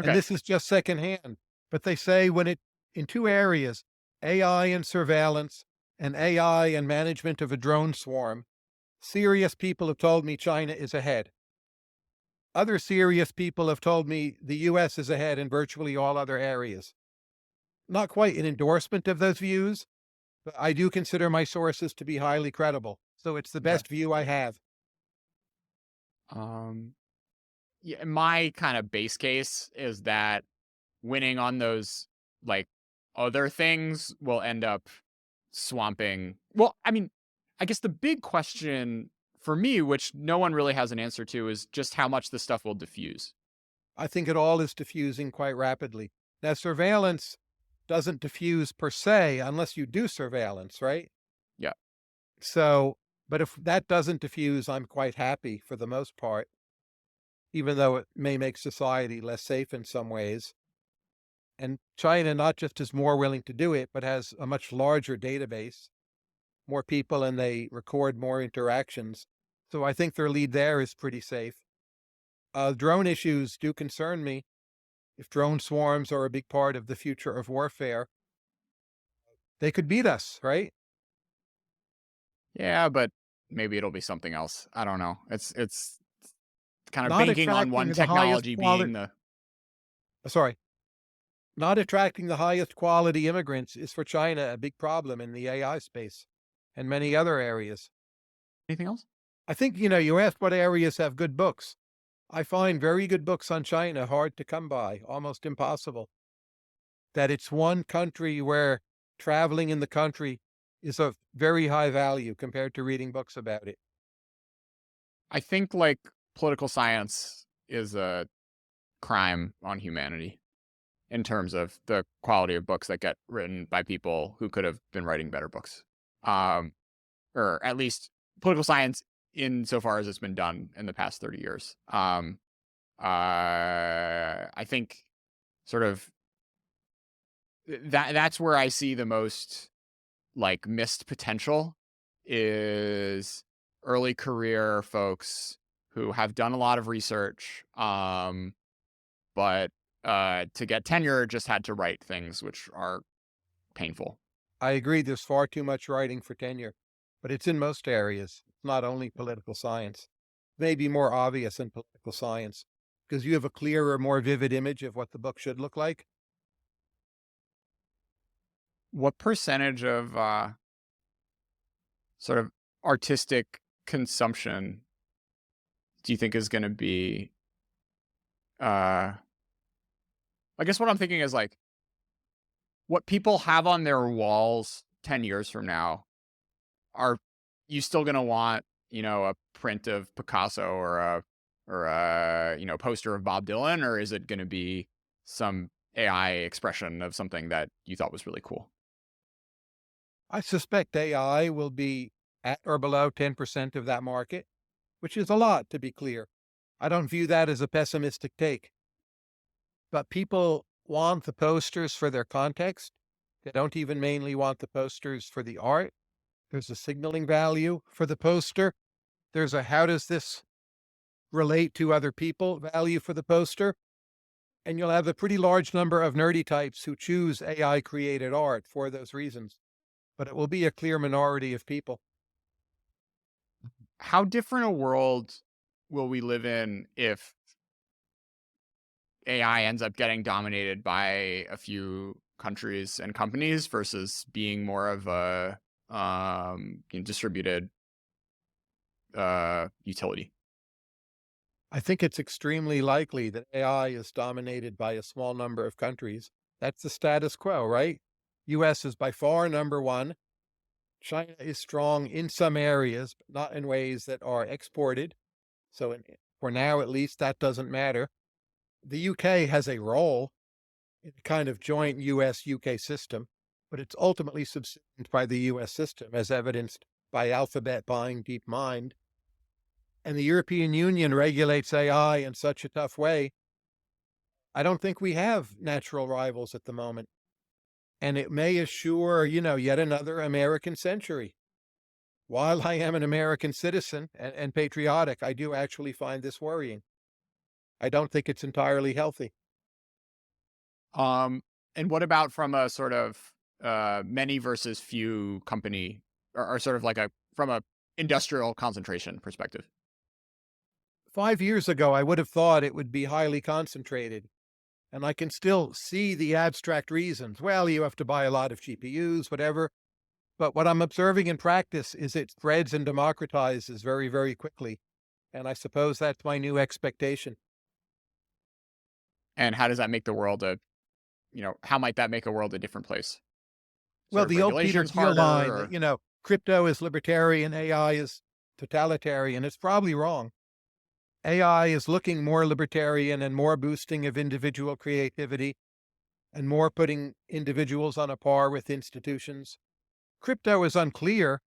and Okay. this is just secondhand, but they say when it in two areas, AI and surveillance, and AI and management of a drone swarm, serious people have told me China is ahead. Other serious people have told me the US is ahead in virtually all other areas. Not quite an endorsement of those views, but I do consider my sources to be highly credible. So it's the Okay. best view I have. Um, yeah, my kind of base case is that winning on those like other things will end up swamping. Well, I mean, I guess the big question for me, which no one really has an answer to, is just how much this stuff will diffuse. I think it all is diffusing quite rapidly. Now, surveillance doesn't diffuse per se unless you do surveillance, right? Yeah. So, but if that doesn't diffuse, I'm quite happy for the most part, even though it may make society less safe in some ways. And China not just is more willing to do it, but has a much larger database, more people, and they record more interactions. So I think their lead there is pretty safe. Drone issues do concern me. If drone swarms are a big part of the future of warfare, they could beat us, right? Yeah, but maybe it'll be something else. I don't know. It's kind of Not banking on attracting one the highest technology being quality, the sorry, not attracting the highest quality immigrants is for China a big problem in the AI space and many other areas. anything else? I think, you asked what areas have good books. I find very good books on China hard to come by, almost impossible. That it's one country where traveling in the country is of very high value compared to reading books about it. I think like political science is a crime on humanity in terms of the quality of books that get written by people who could have been writing better books. Um, or at least political science insofar as it's been done in the past 30 years. I think sort of that's where I see the most like missed potential is early career folks who have done a lot of research, but to get tenure just had to write things which are painful. I agree there's far too much writing for tenure, but it's in most areas. It's not only political science. It may be more obvious in political science because you have a clearer, more vivid image of what the book should look like. What percentage of sort of artistic consumption do you think is going to be? Uh, I guess what I'm thinking is like what people have on their walls 10 years from now. Are you still going to want, a print of Picasso or a poster of Bob Dylan, or is it going to be some AI expression of something that you thought was really cool? I suspect AI will be at or below 10% of that market, which is a lot, to be clear. I don't view that as a pessimistic take, but people want the posters for their context. They don't even mainly want the posters for the art. There's a signaling value for the poster. There's a how does this relate to other people value for the poster. And you'll have a pretty large number of nerdy types who choose AI created art for those reasons, but it will be a clear minority of people. How different a world will we live in if AI ends up getting dominated by a few countries and companies versus being more of a distributed utility? I think it's extremely likely that AI is dominated by a small number of countries. That's the status quo, right? US is by far number one. China is strong in some areas, but not in ways that are exported. So for now, at least, that doesn't matter. The UK has a role in a kind of joint US UK system, but it's ultimately subsumed by the US system, as evidenced by Alphabet buying DeepMind. And the European Union regulates AI in such a tough way. I don't think we have natural rivals at the moment. And it may assure, yet another American century. While I am an American citizen and patriotic, I do actually find this worrying. I don't think it's entirely healthy. Um, and what about from a sort of many versus few company, or sort of like from a industrial concentration perspective? 5 years ago, I would have thought it would be highly concentrated, and I can still see the abstract reasons. Well, you have to buy a lot of GPUs, whatever. But what I'm observing in practice is it spreads and democratizes very, very quickly. And I suppose that's my new expectation. And how does that make the world how might that make a world a different place? Well, Sort of the old Peter regulations Thiel harder, line that, or crypto is libertarian, AI is totalitarian, it's probably wrong. AI is looking more libertarian and more boosting of individual creativity and more putting individuals on a par with institutions. Crypto is unclear,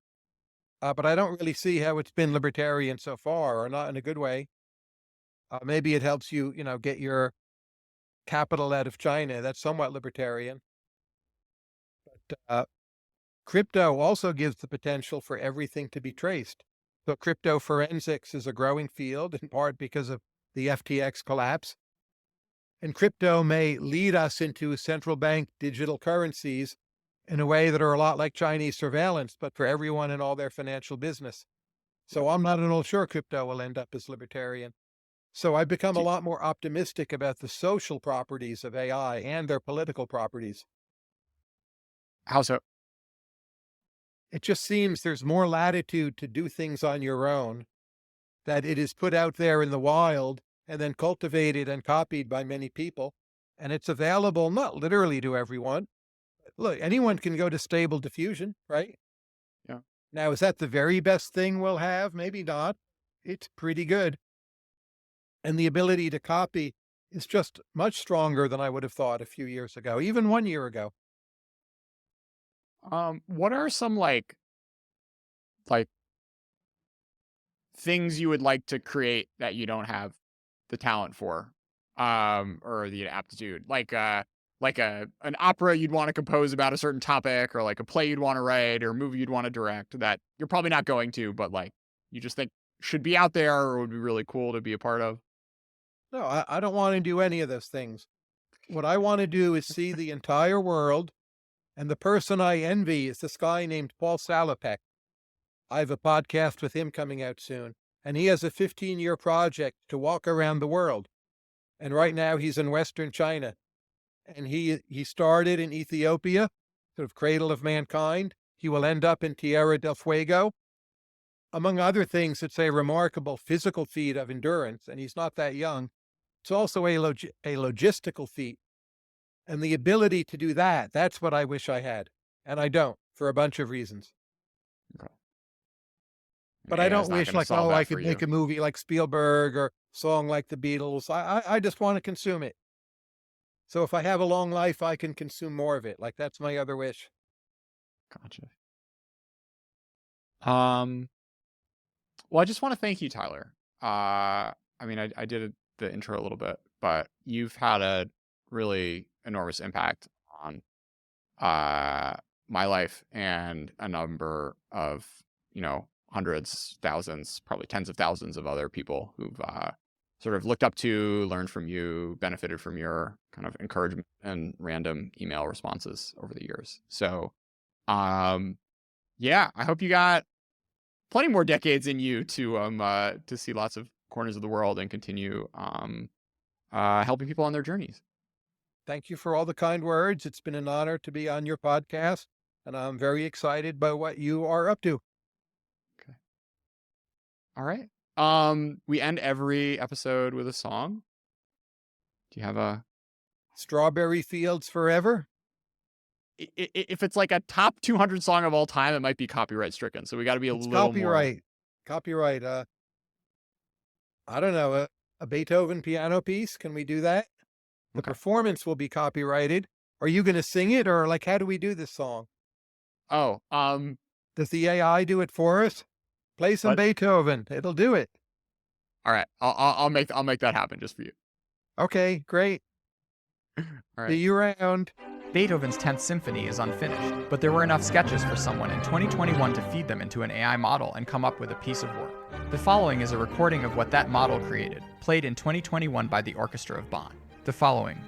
but I don't really see how it's been libertarian so far, or not in a good way. Maybe it helps you, get your capital out of China. That's somewhat libertarian. But crypto also gives the potential for everything to be traced. So crypto forensics is a growing field, in part because of the FTX collapse. And crypto may lead us into central bank digital currencies in a way that are a lot like Chinese surveillance, but for everyone in all their financial business. So I'm not at all sure crypto will end up as libertarian. So I've become a do- lot more optimistic about the social properties of AI and their political properties. how so? It just seems there's more latitude to do things on your own, that it is put out there in the wild and then cultivated and copied by many people. And it's available not literally to everyone. Look, anyone can go to Stable Diffusion, right? Yeah. Now, is that the very best thing we'll have? Maybe not. It's pretty good. And the ability to copy is just much stronger than I would have thought a few years ago, even 1 year ago. What are some like things you would like to create that you don't have the talent for, or the aptitude? Like an opera you'd want to compose about a certain topic, or like a play you'd want to write, or a movie you'd want to direct that you're probably not going to, but like you just think should be out there or would be really cool to be a part of. No, I don't want to do any of those things. What I want to do is see the entire world. And the person I envy is this guy named Paul Salopek. I have a podcast with him coming out soon. And he has a 15-year project to walk around the world. And right now he's in Western China. And he started in Ethiopia, sort of cradle of mankind. He will end up in Tierra del Fuego. Among other things, it's a remarkable physical feat of endurance, and he's not that young. It's also a logistical feat. And the ability to do that, that's what I wish I had. And I don't, for a bunch of reasons. Okay. But And I AI don't is not wish going to like, solve oh, I that for could make you. a movie like Spielberg or song like the Beatles. I just want to consume it. So if I have a long life, I can consume more of it. Like that's my other wish. Gotcha. Um, well, I just want to thank you, Tyler. I mean, I did the intro a little bit, but you've had a really enormous impact on uh my life and a number of, hundreds, thousands, probably tens of thousands of other people who've sort of looked up to, learned from you, benefited from your kind of encouragement and random email responses over the years. So, yeah, I hope you got plenty more decades in you to see lots of corners of the world and continue helping people on their journeys. Thank you for all the kind words. It's been an honor to be on your podcast, and I'm very excited by what you are up to. Okay. All right. We end every episode with a song. Do you have a Strawberry Fields Forever. if it's like a top 200 song of all time, it might be copyright stricken. So we got to be a It's little more. copyright. Copyright. I don't know, a Beethoven piano piece. Can we do that? The Okay. performance will be copyrighted. Are you going to sing it, or like how do we do this song? Oh, Does the AI do it for us? Play some but Beethoven. It'll do it. all right. I'll make that happen just for you. Okay, great. All See right. you around. Beethoven's 10th Symphony is unfinished, but there were enough sketches for someone in 2021 to feed them into an AI model and come up with a piece of work. The following is a recording of what that model created, played in 2021 by the Orchestra of Bonn. The following